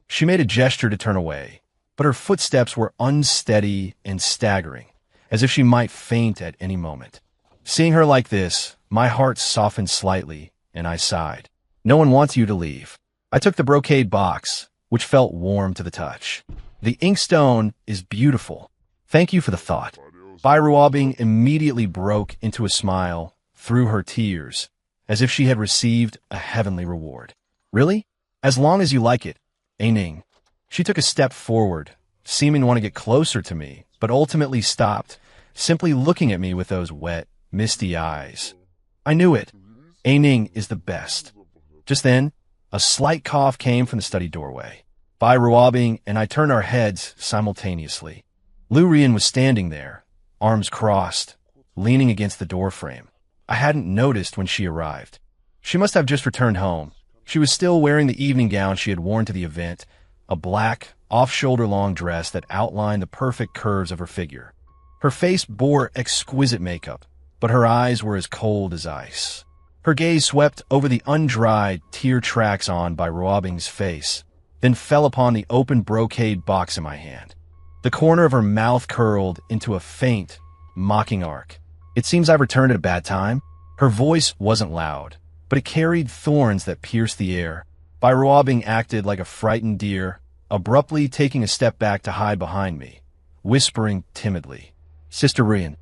She made a gesture to turn away, but her footsteps were unsteady and staggering, as if she might faint at any moment. Seeing her like this, my heart softened slightly, and I sighed. "No one wants you to leave." I took the brocade box, which felt warm to the touch. "The inkstone is beautiful. Thank you for the thought." Bairuabing immediately broke into a smile through her tears, as if she had received a heavenly reward. "Really? As long as you like it, Ning." She took a step forward, seeming to want to get closer to me, but ultimately stopped, simply looking at me with those wet, misty eyes. I knew it. Ning is the best. Just then, a slight cough came from the study doorway. Bairuabing and I turned our heads simultaneously. Lu Ruyan was standing there, arms crossed, leaning against the doorframe. I hadn't noticed when she arrived. She must have just returned home. She was still wearing the evening gown she had worn to the event, a black, off-shoulder long dress that outlined the perfect curves of her figure. Her face bore exquisite makeup, but her eyes were as cold as ice. Her gaze swept over the undried tear tracks on Bairuabing's face, then fell upon the open brocade box in my hand. The corner of her mouth curled into a faint, mocking arc. "It seems I've returned at a bad time." Her voice wasn't loud, but it carried thorns that pierced the air. Bairuabing acted like a frightened deer, abruptly taking a step back to hide behind me, whispering timidly, "Sister Ruyan."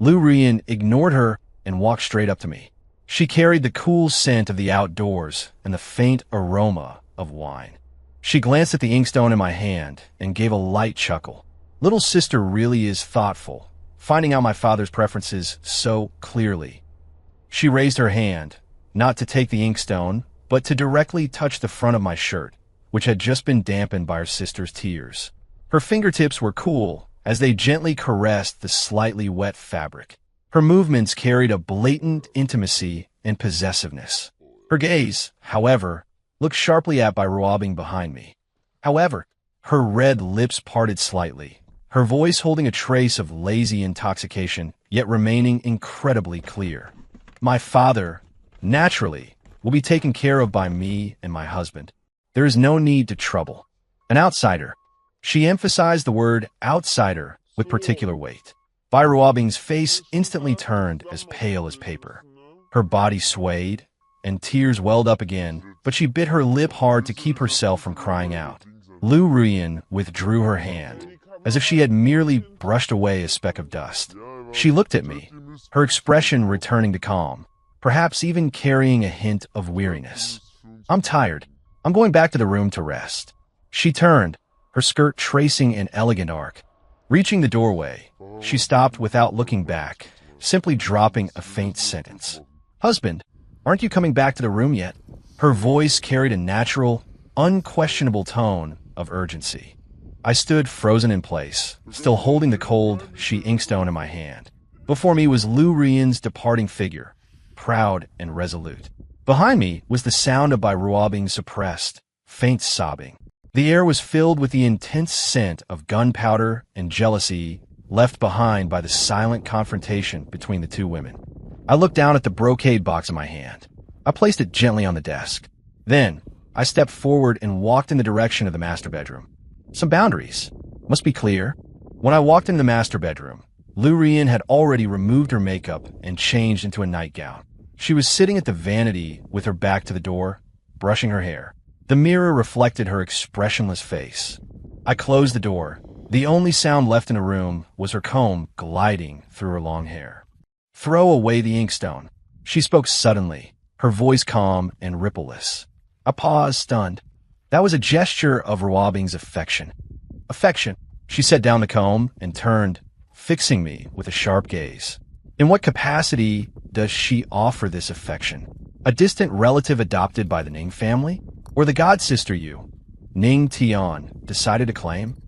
Lu Ruyan ignored her and walked straight up to me. She carried the cool scent of the outdoors and the faint aroma of wine. She glanced at the inkstone in my hand and gave a light chuckle. Little sister really is thoughtful, finding out my father's preferences so clearly. She raised her hand, not to take the inkstone, but to directly touch the front of my shirt, which had just been dampened by her sister's tears. Her fingertips were cool as they gently caressed the slightly wet fabric. Her movements carried a blatant intimacy and possessiveness. Her gaze, however, looked sharply at by Ruabing behind me. However, her red lips parted slightly, her voice holding a trace of lazy intoxication, yet remaining incredibly clear. My father, naturally, will be taken care of by me and my husband. There is no need to trouble. An outsider. She emphasized the word outsider with particular weight. Ruabing's face instantly turned as pale as paper. Her body swayed, and tears welled up again, but she bit her lip hard to keep herself from crying out. Lu Ruyan withdrew her hand, as if she had merely brushed away a speck of dust. She looked at me, her expression returning to calm, perhaps even carrying a hint of weariness. I'm tired. I'm going back to the room to rest. She turned, her skirt tracing an elegant arc. Reaching the doorway, she stopped without looking back, simply dropping a faint sentence. Husband, aren't you coming back to the room yet? Her voice carried a natural, unquestionable tone of urgency. I stood frozen in place, still holding the cold inkstone in my hand. Before me was Lu Ruyan's departing figure, proud and resolute. Behind me was the sound of Ruabing's suppressed, faint sobbing. The air was filled with the intense scent of gunpowder and jealousy left behind by the silent confrontation between the two women. I looked down at the brocade box in my hand. I placed it gently on the desk. Then, I stepped forward and walked in the direction of the master bedroom. Some boundaries. Must be clear. When I walked into the master bedroom, Lu Ruyan had already removed her makeup and changed into a nightgown. She was sitting at the vanity with her back to the door, brushing her hair. The mirror reflected her expressionless face. I closed the door. The only sound left in the room was her comb gliding through her long hair. Throw away the inkstone. She spoke suddenly, her voice calm and rippleless. I paused, stunned. That was a gesture of Ruabing's affection. Affection. She set down the comb and turned, fixing me with a sharp gaze. In what capacity does she offer this affection? A distant relative adopted by the Ning family? Or the god-sister you, Ning Tian, decided to claim?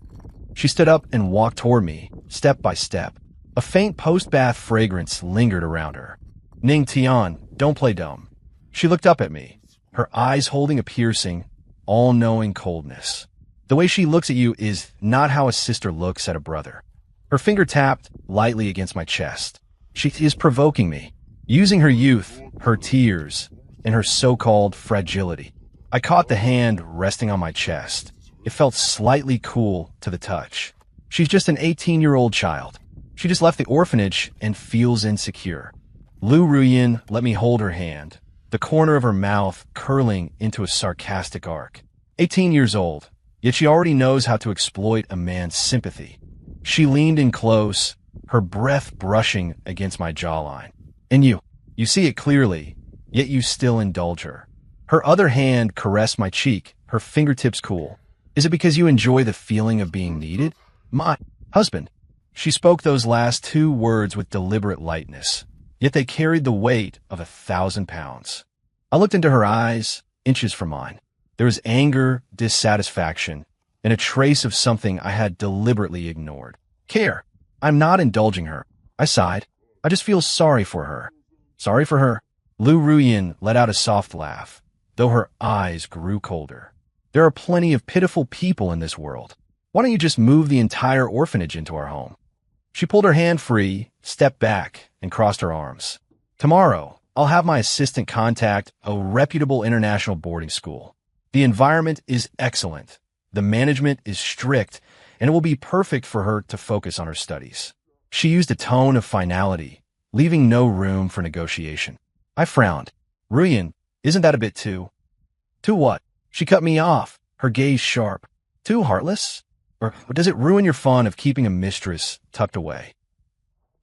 She stood up and walked toward me, step by step. A faint post-bath fragrance lingered around her. Ning Tian, don't play dumb. She looked up at me, her eyes holding a piercing, all-knowing coldness. The way she looks at you is not how a sister looks at a brother. Her finger tapped lightly against my chest. She is provoking me, using her youth, her tears, and her so-called fragility. I caught the hand resting on my chest. It felt slightly cool to the touch. She's just an 18-year-old child. She just left the orphanage and feels insecure. Lu Ruyan let me hold her hand, the corner of her mouth curling into a sarcastic arc. 18 years old, yet she already knows how to exploit a man's sympathy. She leaned in close, her breath brushing against my jawline. And you see it clearly, yet you still indulge her. Her other hand caressed my cheek, her fingertips cool. Is it because you enjoy the feeling of being needed? My husband. She spoke those last two words with deliberate lightness, yet they carried the weight of 1,000 pounds. I looked into her eyes, inches from mine. There was anger, dissatisfaction, and a trace of something I had deliberately ignored. Care. I'm not indulging her. I sighed. I just feel sorry for her. Sorry for her. Lu Ruyan let out a soft laugh, though her eyes grew colder. There are plenty of pitiful people in this world. Why don't you just move the entire orphanage into our home? She pulled her hand free, stepped back, and crossed her arms. Tomorrow, I'll have my assistant contact a reputable international boarding school. The environment is excellent. The management is strict, and it will be perfect for her to focus on her studies. She used a tone of finality, leaving no room for negotiation. I frowned. Ruyan, isn't that a bit too? Too what? She cut me off, her gaze sharp. Too heartless? Or does it ruin your fun of keeping a mistress tucked away?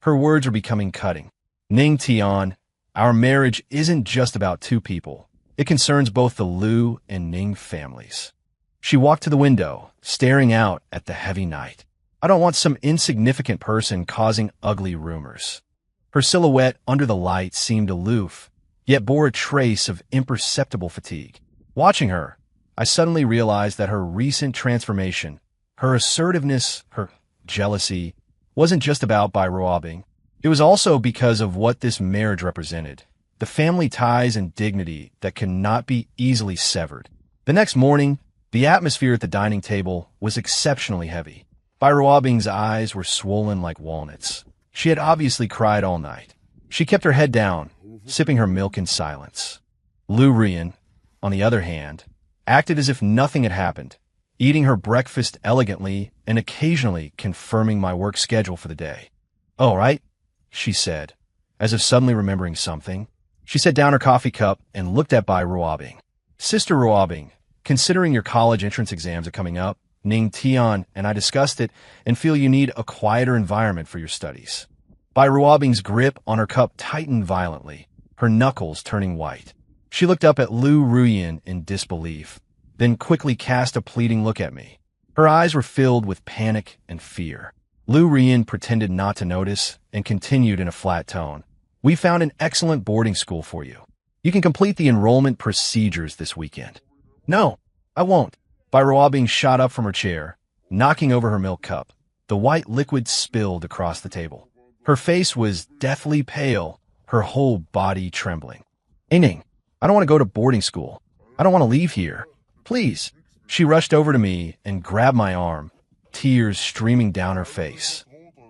Her words were becoming cutting. Ning Tian, our marriage isn't just about two people. It concerns both the Lu and Ning families. She walked to the window, staring out at the heavy night. I don't want some insignificant person causing ugly rumors. Her silhouette under the light seemed aloof, yet bore a trace of imperceptible fatigue. Watching her, I suddenly realized that her recent transformation, her assertiveness, her jealousy, wasn't just about robbing. It was also because of what this marriage represented, the family ties and dignity that cannot be easily severed. The next morning, the atmosphere at the dining table was exceptionally heavy. Robbing's eyes were swollen like walnuts. She had obviously cried all night. She kept her head down, sipping her milk in silence. Lu Rian, on the other hand, acted as if nothing had happened, eating her breakfast elegantly and occasionally confirming my work schedule for the day. "All right," she said, as if suddenly remembering something. She set down her coffee cup and looked at Robbing. "Sister Robbing, considering your college entrance exams are coming up, Ning Tian and I discussed it and feel you need a quieter environment for your studies." Robbing's grip on her cup tightened violently, her knuckles turning white. She looked up at Lu Ruyan in disbelief, then quickly cast a pleading look at me. Her eyes were filled with panic and fear. Lu Ruyan pretended not to notice and continued in a flat tone. "We found an excellent boarding school for you. You can complete the enrollment procedures this weekend." "No, I won't." Robbing shot up from her chair, knocking over her milk cup. The white liquid spilled across the table. Her face was deathly pale, her whole body trembling. "Ning, I don't want to go to boarding school. I don't want to leave here. Please." She rushed over to me and grabbed my arm, tears streaming down her face.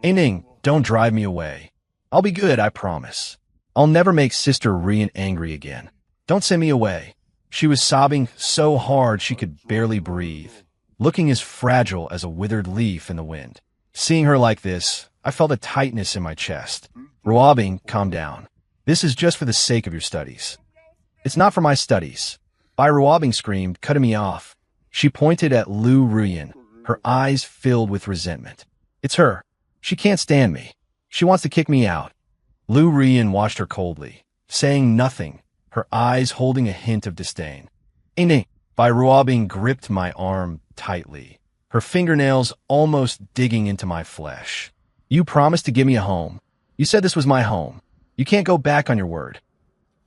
"Ning, don't drive me away. I'll be good, I promise. I'll never make Sister Rian angry again. Don't send me away." She was sobbing so hard she could barely breathe, looking as fragile as a withered leaf in the wind. Seeing her like this, I felt a tightness in my chest. "Robbing, calm down. This is just for the sake of your studies." "It's not for my studies." Robbing screamed, cutting me off. She pointed at Lu Ruyan, her eyes filled with resentment. "It's her. She can't stand me. She wants to kick me out." Lu Ruyan watched her coldly, saying nothing, her eyes holding a hint of disdain. "Ning." Robbing gripped my arm tightly, her fingernails almost digging into my flesh. "You promised to give me a home. You said this was my home. You can't go back on your word."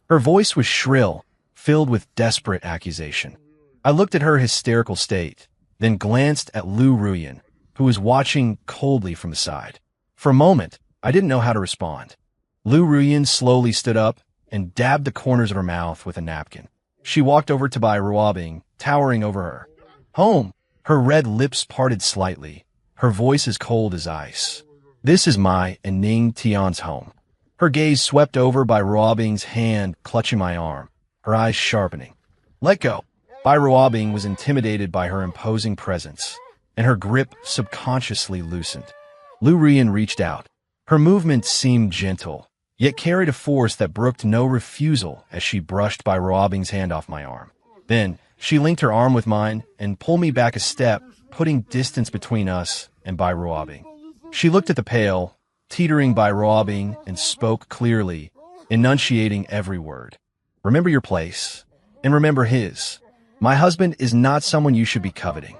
Her voice was shrill, filled with desperate accusation. I looked at her hysterical state, then glanced at Lu Ruyan, who was watching coldly from the side. For a moment, I didn't know how to respond. Lu Ruyan slowly stood up and dabbed the corners of her mouth with a napkin. She walked over to Robbing, towering over her. "Home." Her red lips parted slightly, her voice as cold as ice. "This is my and Ning Tian's home." Her gaze swept over Robbing's hand clutching my arm, her eyes sharpening. "Let go." Robbing was intimidated by her imposing presence, and her grip subconsciously loosened. Lu Ruyan reached out. Her movement seemed gentle, yet carried a force that brooked no refusal as she brushed Robbing's hand off my arm. Then, she linked her arm with mine and pulled me back a step, putting distance between us and Robbing. She looked at the pail, teetering Robbing, and spoke clearly, enunciating every word. "Remember your place, and remember his. My husband is not someone you should be coveting."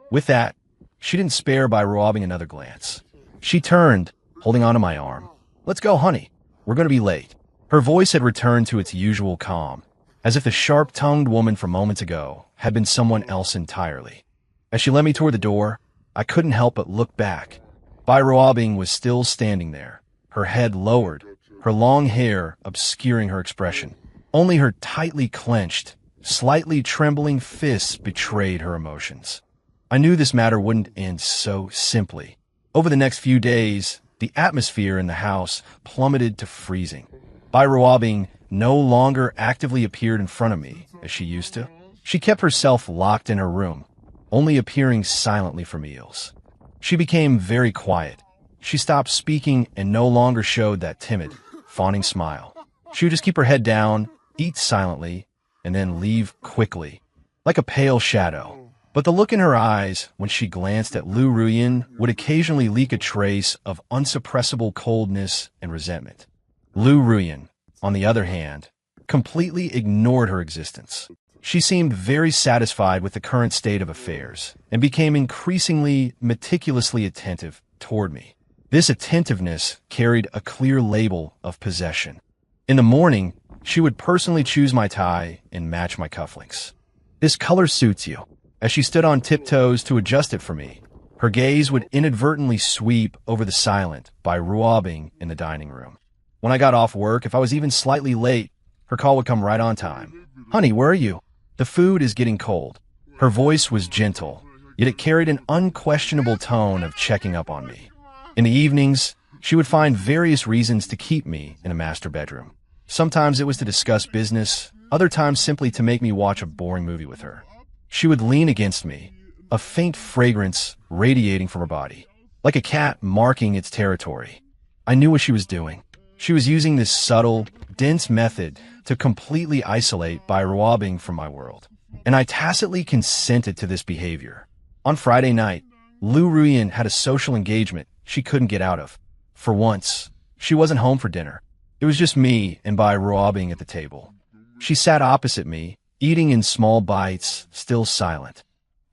With that, she didn't spare Robbing another glance. She turned, holding onto my arm. "Let's go, honey. We're going to be late." Her voice had returned to its usual calm, as if the sharp-tongued woman from moments ago had been someone else entirely. As she led me toward the door, I couldn't help but look back. Robbing was still standing there, her head lowered, her long hair obscuring her expression. Only her tightly clenched, slightly trembling fists betrayed her emotions. I knew this matter wouldn't end so simply. Over the next few days, the atmosphere in the house plummeted to freezing. Robbing no longer actively appeared in front of me, as she used to. She kept herself locked in her room, only appearing silently for meals. She became very quiet. She stopped speaking and no longer showed that timid, fawning smile. She would just keep her head down, eat silently, and then leave quickly, like a pale shadow. But the look in her eyes when she glanced at Lu Ruyan would occasionally leak a trace of unsuppressible coldness and resentment. Lu Ruyan, on the other hand, completely ignored her existence. She seemed very satisfied with the current state of affairs and became increasingly meticulously attentive toward me. This attentiveness carried a clear label of possession. In the morning, She would personally choose my tie and match my cufflinks. "This color suits you." As she stood on tiptoes to adjust it for me, her gaze would inadvertently sweep over the silent by ruabbing in the dining room. When I got off work, if I was even slightly late, her call would come right on time. "Honey, where are you? The food is getting cold." Her voice was gentle, yet it carried an unquestionable tone of checking up on me. In the evenings, she would find various reasons to keep me in a master bedroom. Sometimes it was to discuss business, other times simply to make me watch a boring movie with her. She would lean against me, a faint fragrance radiating from her body, like a cat marking its territory. I knew what she was doing. She was using this subtle, dense method to completely isolate by ruabbing from my world. And I tacitly consented to this behavior. On Friday night, Lu Ruyan had a social engagement she couldn't get out of. For once, she wasn't home for dinner. It was just me and by ruabbing at the table. She sat opposite me, eating in small bites, still silent.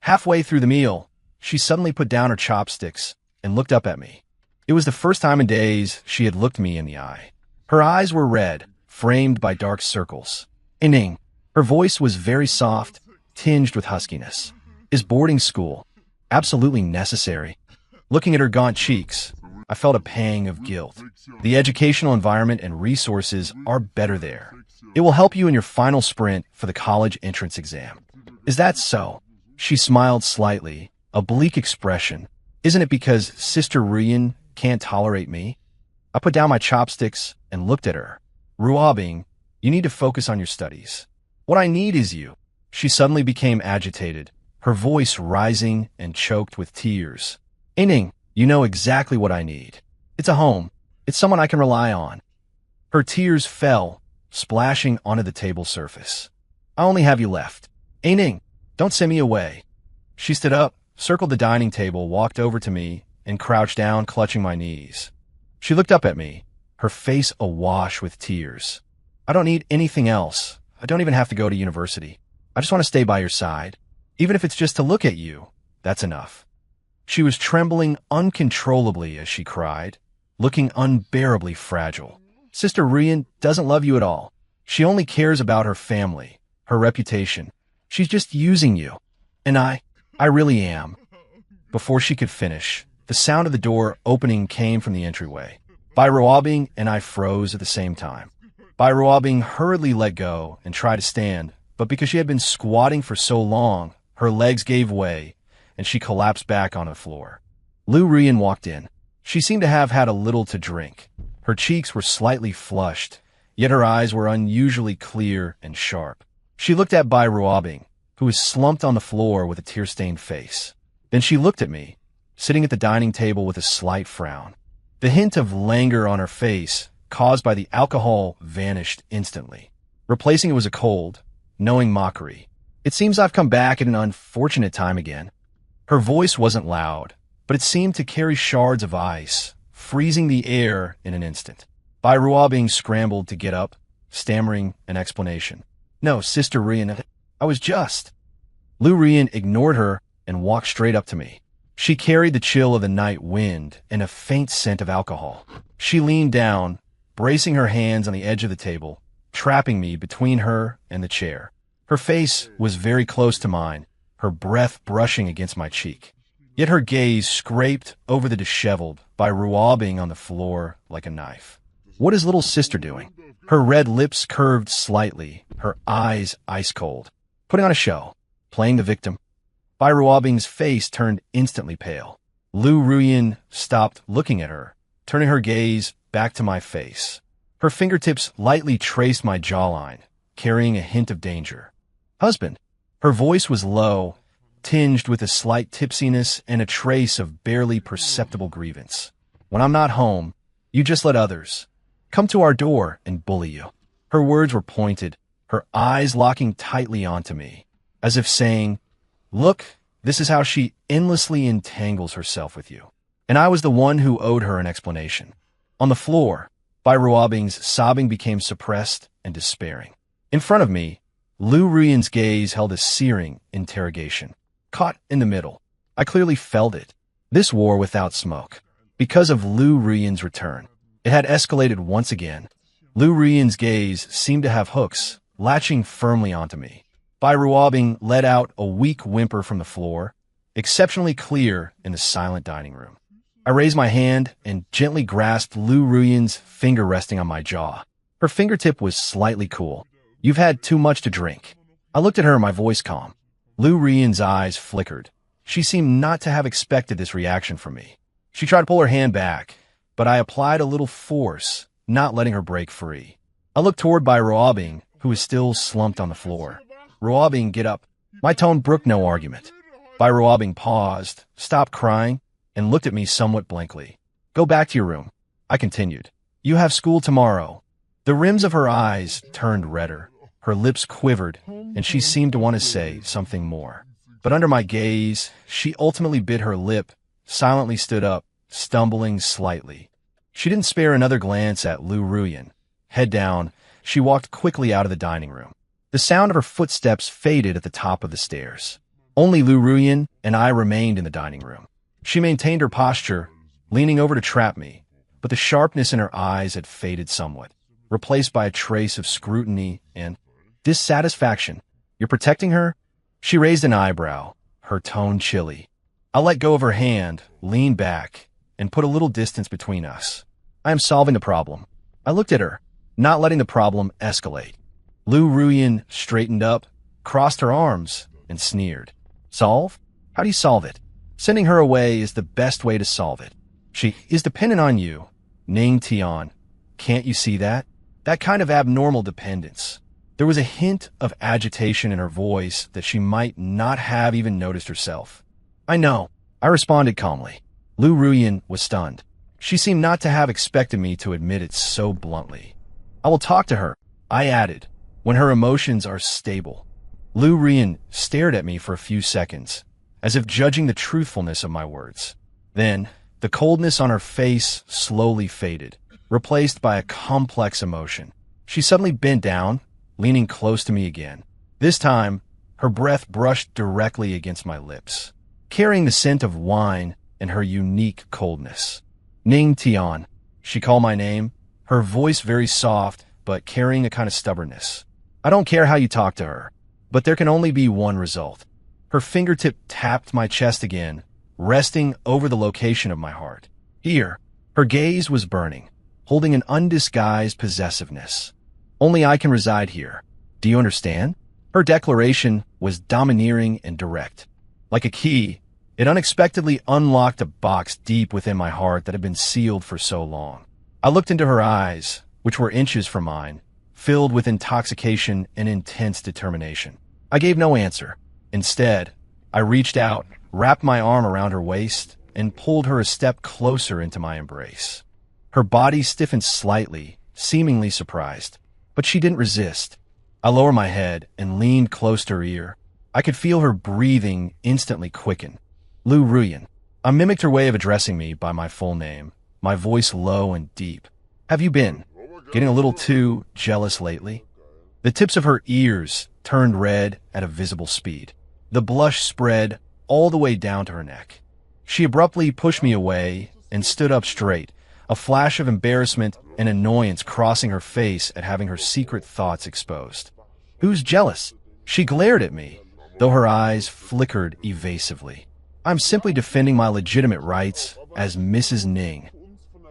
Halfway through the meal, she suddenly put down her chopsticks and looked up at me. It was the first time in days she had looked me in the eye. Her eyes were red, framed by dark circles. "Ining." Her voice was very soft, tinged with huskiness. "Is boarding school absolutely necessary?" Looking at her gaunt cheeks, I felt a pang of guilt. The educational environment and resources are better there. It will help you in your final sprint for the college entrance exam. "Is that so?" She smiled slightly, a bleak expression. "Isn't it because Sister Ruyan can't tolerate me?" I put down my chopsticks and looked at her. "Ruabbing, you need to focus on your studies. What I need is you." She suddenly became agitated, her voice rising and choked with tears. "Ining, you know exactly what I need. It's a home. It's someone I can rely on." Her tears fell, splashing onto the table surface. "I only have you left. Ining, don't send me away." She stood up, circled the dining table, walked over to me, and crouched down, clutching my knees. She looked up at me, her face awash with tears. "I don't need anything else. I don't even have to go to university. I just want to stay by your side. Even if it's just to look at you, that's enough." She was trembling uncontrollably as she cried, looking unbearably fragile. "Sister Ruyan doesn't love you at all. She only cares about her family, her reputation. She's just using you. And I really am." Before she could finish, the sound of the door opening came from the entryway. Ruabbing and I froze at the same time. Ruabbing hurriedly let go and tried to stand, but because she had been squatting for so long, her legs gave way, and she collapsed back on the floor. Lu Ruyan walked in. She seemed to have had a little to drink. Her cheeks were slightly flushed, yet her eyes were unusually clear and sharp. She looked at Ruabbing, who was slumped on the floor with a tear-stained face. Then she looked at me, sitting at the dining table with a slight frown. The hint of languor on her face, caused by the alcohol, vanished instantly. Replacing it was a cold, knowing mockery. "It seems I've come back at an unfortunate time again." Her voice wasn't loud, but it seemed to carry shards of ice, freezing the air in an instant. Ruabbing scrambled to get up, stammering an explanation. "No, Sister Ruyan, I was just..." Lu Ruyan ignored her and walked straight up to me. She carried the chill of the night wind and a faint scent of alcohol. She leaned down, bracing her hands on the edge of the table, trapping me between her and the chair. Her face was very close to mine, her breath brushing against my cheek. Yet her gaze scraped over the disheveled Ruabbing on the floor like a knife. "What is little sister doing?" Her red lips curved slightly, her eyes ice cold. "Putting on a show, playing the victim." Ruabbing's face turned instantly pale. Lu Ruyan stopped looking at her, turning her gaze back to my face. Her fingertips lightly traced my jawline, carrying a hint of danger. "Husband." Her voice was low, tinged with a slight tipsiness and a trace of barely perceptible grievance. "When I'm not home, you just let others come to our door and bully you." Her words were pointed, her eyes locking tightly onto me, as if saying, "Look, this is how she endlessly entangles herself with you." And I was the one who owed her an explanation. On the floor, Ruabbing's sobbing became suppressed and despairing. In front of me, Lu Ruyan's gaze held a searing interrogation. Caught in the middle, I clearly felt it. This war without smoke. Because of Lu Ruyan's return, it had escalated once again. Lu Ruyan's gaze seemed to have hooks, latching firmly onto me. Bai Ruobing let out a weak whimper from the floor, exceptionally clear in the silent dining room. I raised my hand and gently grasped Lu Ruyan's finger resting on my jaw. Her fingertip was slightly cool. "You've had too much to drink." I looked at her, my voice calm. Lu Ruyan's eyes flickered. She seemed not to have expected this reaction from me. She tried to pull her hand back, but I applied a little force, not letting her break free. I looked toward Bai Ruobing, who was still slumped on the floor. "Ruobing, get up." My tone brooked no argument. Bai Ruobing paused, stopped crying, and looked at me somewhat blankly. "Go back to your room," I continued. "You have school tomorrow." The rims of her eyes turned redder. Her lips quivered, and she seemed to want to say something more. But under my gaze, she ultimately bit her lip, silently stood up, stumbling slightly. She didn't spare another glance at Lu Ruyan. Head down, she walked quickly out of the dining room. The sound of her footsteps faded at the top of the stairs. Only Lu Ruyan and I remained in the dining room. She maintained her posture, leaning over to trap me, but the sharpness in her eyes had faded somewhat, replaced by a trace of scrutiny and dissatisfaction. "You're protecting her?" She raised an eyebrow, her tone chilly. I let go of her hand, leaned back, and put a little distance between us. "I am solving the problem." I looked at her, not letting the problem escalate. Lu Ruyan straightened up, crossed her arms, and sneered. "Solve? How do you solve it?" "Sending her away is the best way to solve it. She is dependent on you." Ning Tian. "Can't you see that? That kind of abnormal dependence." There was a hint of agitation in her voice that she might not have even noticed herself. "I know," I responded calmly. Lu Ruyan was stunned. She seemed not to have expected me to admit it so bluntly. "I will talk to her," I added, "when her emotions are stable." Lu Ruyan stared at me for a few seconds, as if judging the truthfulness of my words. Then, the coldness on her face slowly faded, replaced by a complex emotion. She suddenly bent down, leaning close to me again. This time, her breath brushed directly against my lips, carrying the scent of wine and her unique coldness. "Ning Tian." She called my name, her voice very soft, but carrying a kind of stubbornness. "I don't care how you talk to her, but there can only be one result." Her fingertip tapped my chest again, resting over the location of my heart. "Here." Her gaze was burning, holding an undisguised possessiveness. "Only I can reside here. Do you understand?" Her declaration was domineering and direct. Like a key, it unexpectedly unlocked a box deep within my heart that had been sealed for so long. I looked into her eyes, which were inches from mine, filled with intoxication and intense determination. I gave no answer. Instead, I reached out, wrapped my arm around her waist, and pulled her a step closer into my embrace. Her body stiffened slightly, seemingly surprised, but she didn't resist. I lowered my head and leaned close to her ear. I could feel her breathing instantly quicken. "Lu Ruyan." I mimicked her way of addressing me by my full name, my voice low and deep. "Have you been getting a little too jealous lately?" The tips of her ears turned red at a visible speed. The blush spread all the way down to her neck. She abruptly pushed me away and stood up straight, a flash of embarrassment and annoyance crossing her face at having her secret thoughts exposed. "Who's jealous?" She glared at me, though her eyes flickered evasively. "I'm simply defending my legitimate rights as Mrs. Ning."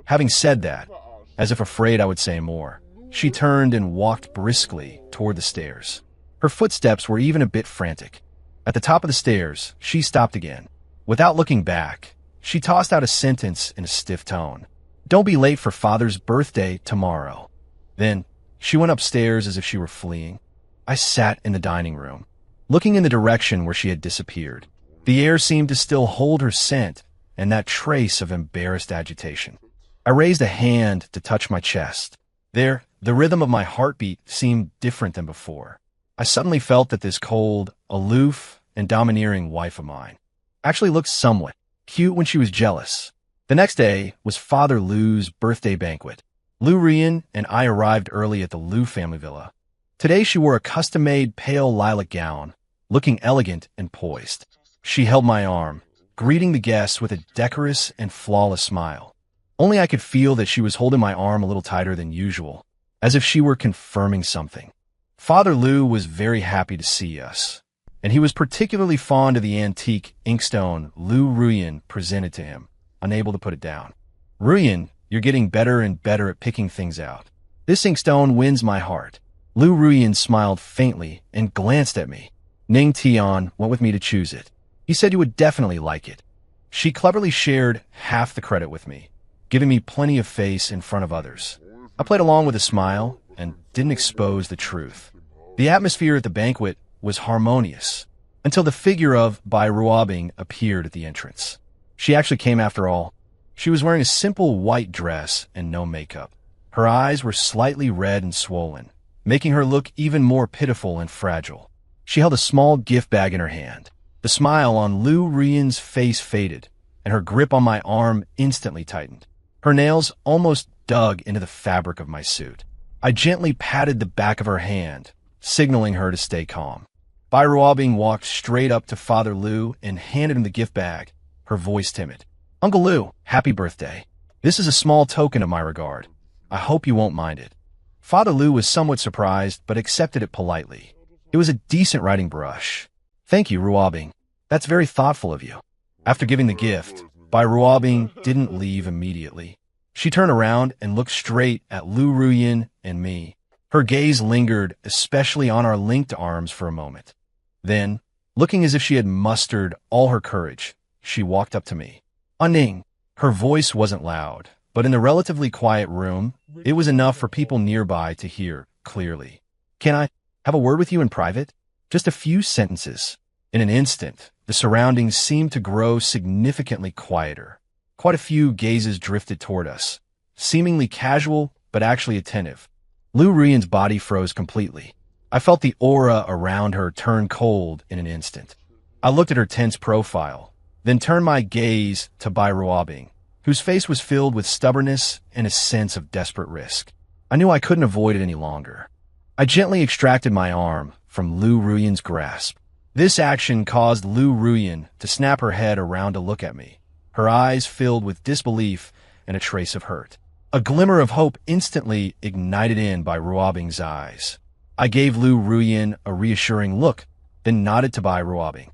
Having said that, as if afraid I would say more, she turned and walked briskly toward the stairs. Her footsteps were even a bit frantic. At the top of the stairs, she stopped again. Without looking back, she tossed out a sentence in a stiff tone. "Don't be late for Father's birthday tomorrow." Then, she went upstairs as if she were fleeing. I sat in the dining room, looking in the direction where she had disappeared. The air seemed to still hold her scent and that trace of embarrassed agitation. I raised a hand to touch my chest. There, the rhythm of my heartbeat seemed different than before. I suddenly felt that this cold, aloof, and domineering wife of mine actually looked somewhat cute when she was jealous. The next day was Father Lu's birthday banquet. Lu Ruyan and I arrived early at the Lu family villa. Today she wore a custom-made pale lilac gown, looking elegant and poised. She held my arm, greeting the guests with a decorous and flawless smile. Only I could feel that she was holding my arm a little tighter than usual, as if she were confirming something. Father Lou was very happy to see us, and he was particularly fond of the antique inkstone Lou Ruyen presented to him, unable to put it down. Ruyen, you're getting better and better at picking things out. This inkstone wins my heart. Lou Ruyen smiled faintly and glanced at me. Ning Tian went with me to choose it. He said you would definitely like it. She cleverly shared half the credit with me, giving me plenty of face in front of others. I played along with a smile and didn't expose the truth. The atmosphere at the banquet was harmonious until the figure of Bai Ruobing appeared at the entrance. She actually came after all. She was wearing a simple white dress and no makeup. Her eyes were slightly red and swollen, making her look even more pitiful and fragile. She held a small gift bag in her hand. The smile on Lou Ruyen's face faded, and her grip on my arm instantly tightened. Her nails almost dug into the fabric of my suit. I gently patted the back of her hand, signaling her to stay calm. Bai Ruobing walked straight up to Father Lou and handed him the gift bag, her voice timid. Uncle Lou, happy birthday. This is a small token of my regard. I hope you won't mind it. Father Lou was somewhat surprised, but accepted it politely. It was a decent writing brush. Thank you, Ruobing. That's very thoughtful of you. After giving the gift, Bai Ruobing didn't leave immediately. She turned around and looked straight at Lou Ruyen and me. Her gaze lingered, especially on our linked arms for a moment. Then, looking as if she had mustered all her courage, she walked up to me. Ning. Her voice wasn't loud, but in the relatively quiet room, it was enough for people nearby to hear clearly. Can I have a word with you in private? Just a few sentences. In an instant, the surroundings seemed to grow significantly quieter. Quite a few gazes drifted toward us, seemingly casual but actually attentive. Lou Ruyen's body froze completely. I felt the aura around her turn cold in an instant. I looked at her tense profile, then turned my gaze to Bai Ruobing, whose face was filled with stubbornness and a sense of desperate risk. I knew I couldn't avoid it any longer. I gently extracted my arm from Lou Ruyen's grasp. This action caused Lou Ruyen to snap her head around to look at me, her eyes filled with disbelief and a trace of hurt. A glimmer of hope instantly ignited in Bai Ruobing's eyes. I gave Lou Ruyen a reassuring look, then nodded to Bai Ruobing.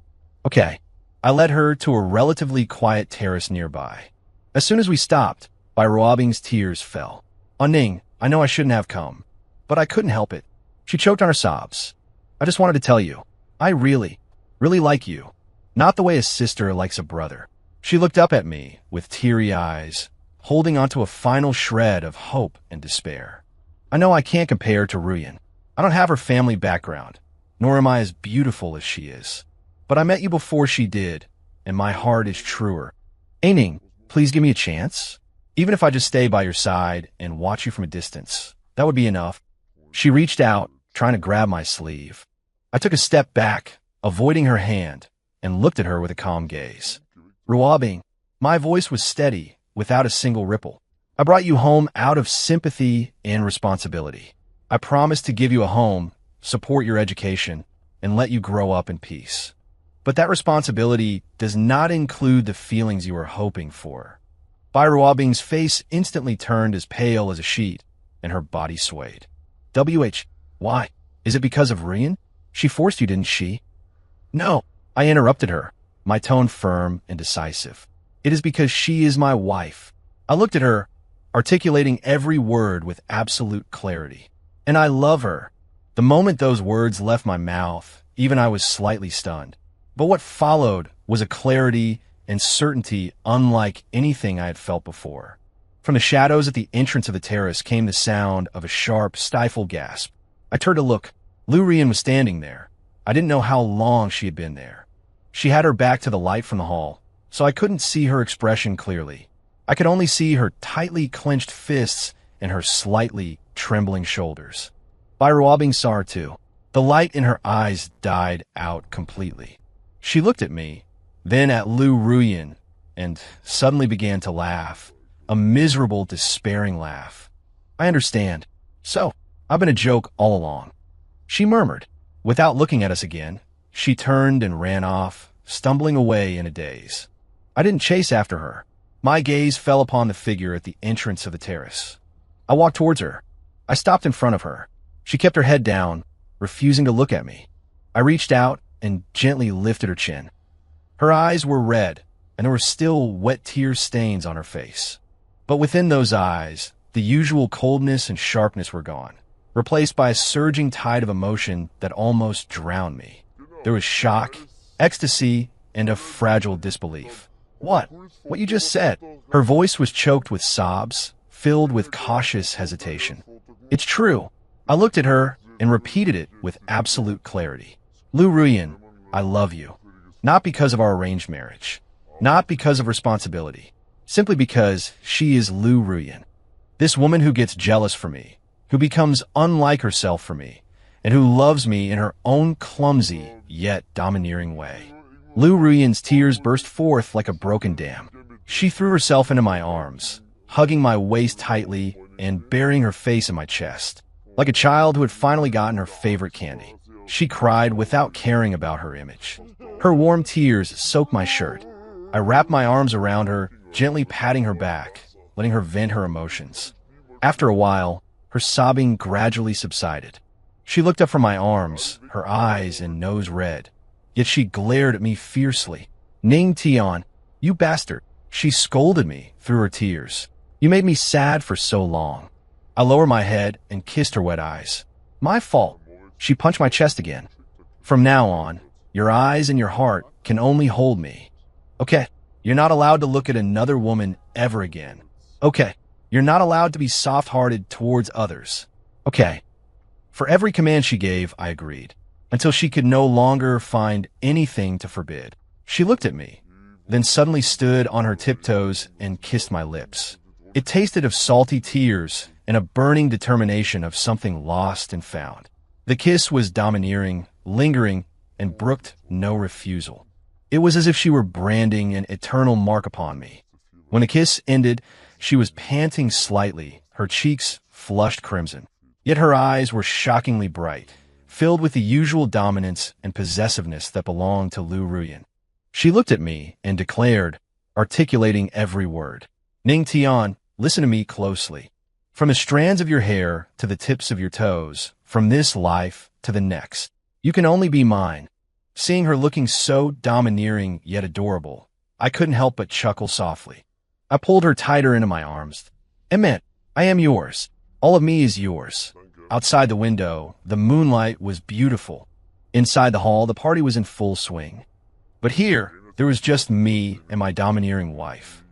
Okay. I led her to a relatively quiet terrace nearby. As soon as we stopped, Bai Ruobing's tears fell. Ning, I know I shouldn't have come, but I couldn't help it. She choked on her sobs. I just wanted to tell you, I really like you. Not the way a sister likes a brother. She looked up at me with teary eyes, holding onto a final shred of hope and despair. I know I can't compare to Ruyen. I don't have her family background, nor am I as beautiful as she is. But I met you before she did, and my heart is truer. Ning, please give me a chance. Even if I just stay by your side and watch you from a distance, that would be enough. She reached out, trying to grab my sleeve. I took a step back, avoiding her hand, and looked at her with a calm gaze. Ruobing, my voice was steady, without a single ripple. I brought you home out of sympathy and responsibility. I promised to give you a home, support your education, and let you grow up in peace. But that responsibility does not include the feelings you were hoping for. Bai Ruobing's face instantly turned as pale as a sheet, and her body swayed. Why? Is it because of Ruyen? She forced you, didn't she? No, I interrupted her, my tone firm and decisive. It is because she is my wife. I looked at her, articulating every word with absolute clarity. And I love her. The moment those words left my mouth, even I was slightly stunned. But what followed was a clarity and certainty unlike anything I had felt before. From the shadows at the entrance of the terrace came the sound of a sharp, stifled gasp. I turned to look. Lou Ruyen was standing there. I didn't know how long she had been there. She had her back to the light from the hall, so I couldn't see her expression clearly. I could only see her tightly clenched fists and her slightly trembling shoulders. Bai Ruobing saw her too. The light in her eyes died out completely. She looked at me, then at Lou Ruyen, and suddenly began to laugh, a miserable, despairing laugh. I understand. So, I've been a joke all along. She murmured. Without looking at us again, she turned and ran off, stumbling away in a daze. I didn't chase after her. My gaze fell upon the figure at the entrance of the terrace. I walked towards her. I stopped in front of her. She kept her head down, refusing to look at me. I reached out and gently lifted her chin. Her eyes were red, and there were still wet tear stains on her face. But within those eyes, the usual coldness and sharpness were gone, replaced by a surging tide of emotion that almost drowned me. There was shock, ecstasy, and a fragile disbelief. What? What you just said? Her voice was choked with sobs, filled with cautious hesitation. It's true. I looked at her and repeated it with absolute clarity. Lu Ruyan, I love you. Not because of our arranged marriage. Not because of responsibility. Simply because she is Lu Ruyan. This woman who gets jealous for me, who becomes unlike herself for me, and who loves me in her own clumsy yet domineering way. Lu Ruyan's tears burst forth like a broken dam. She threw herself into my arms, hugging my waist tightly and burying her face in my chest. Like a child who had finally gotten her favorite candy, she cried without caring about her image. Her warm tears soaked my shirt. I wrapped my arms around her, gently patting her back, letting her vent her emotions. After a while, her sobbing gradually subsided. She looked up from my arms, her eyes and nose red. Yet she glared at me fiercely. Ning Tian, you bastard, she scolded me through her tears. You made me sad for so long. I lowered my head and kissed her wet eyes. My fault. She punched my chest again. From now on, your eyes and your heart can only hold me. Okay, you're not allowed to look at another woman ever again. Okay, you're not allowed to be soft-hearted towards others. Okay. For every command she gave, I agreed, until she could no longer find anything to forbid. She looked at me, then suddenly stood on her tiptoes and kissed my lips. It tasted of salty tears and a burning determination of something lost and found. The kiss was domineering, lingering, and brooked no refusal. It was as if she were branding an eternal mark upon me. When the kiss ended, she was panting slightly, her cheeks flushed crimson. Yet her eyes were shockingly bright, filled with the usual dominance and possessiveness that belonged to Lu Ruyan. She looked at me and declared, articulating every word, Ning Tian, listen to me closely. From the strands of your hair to the tips of your toes, from this life to the next, you can only be mine. Seeing her looking so domineering yet adorable, I couldn't help but chuckle softly. I pulled her tighter into my arms. Emmet, I am yours. All of me is yours. Outside the window, the moonlight was beautiful. Inside the hall, the party was in full swing. But here, there was just me and my domineering wife.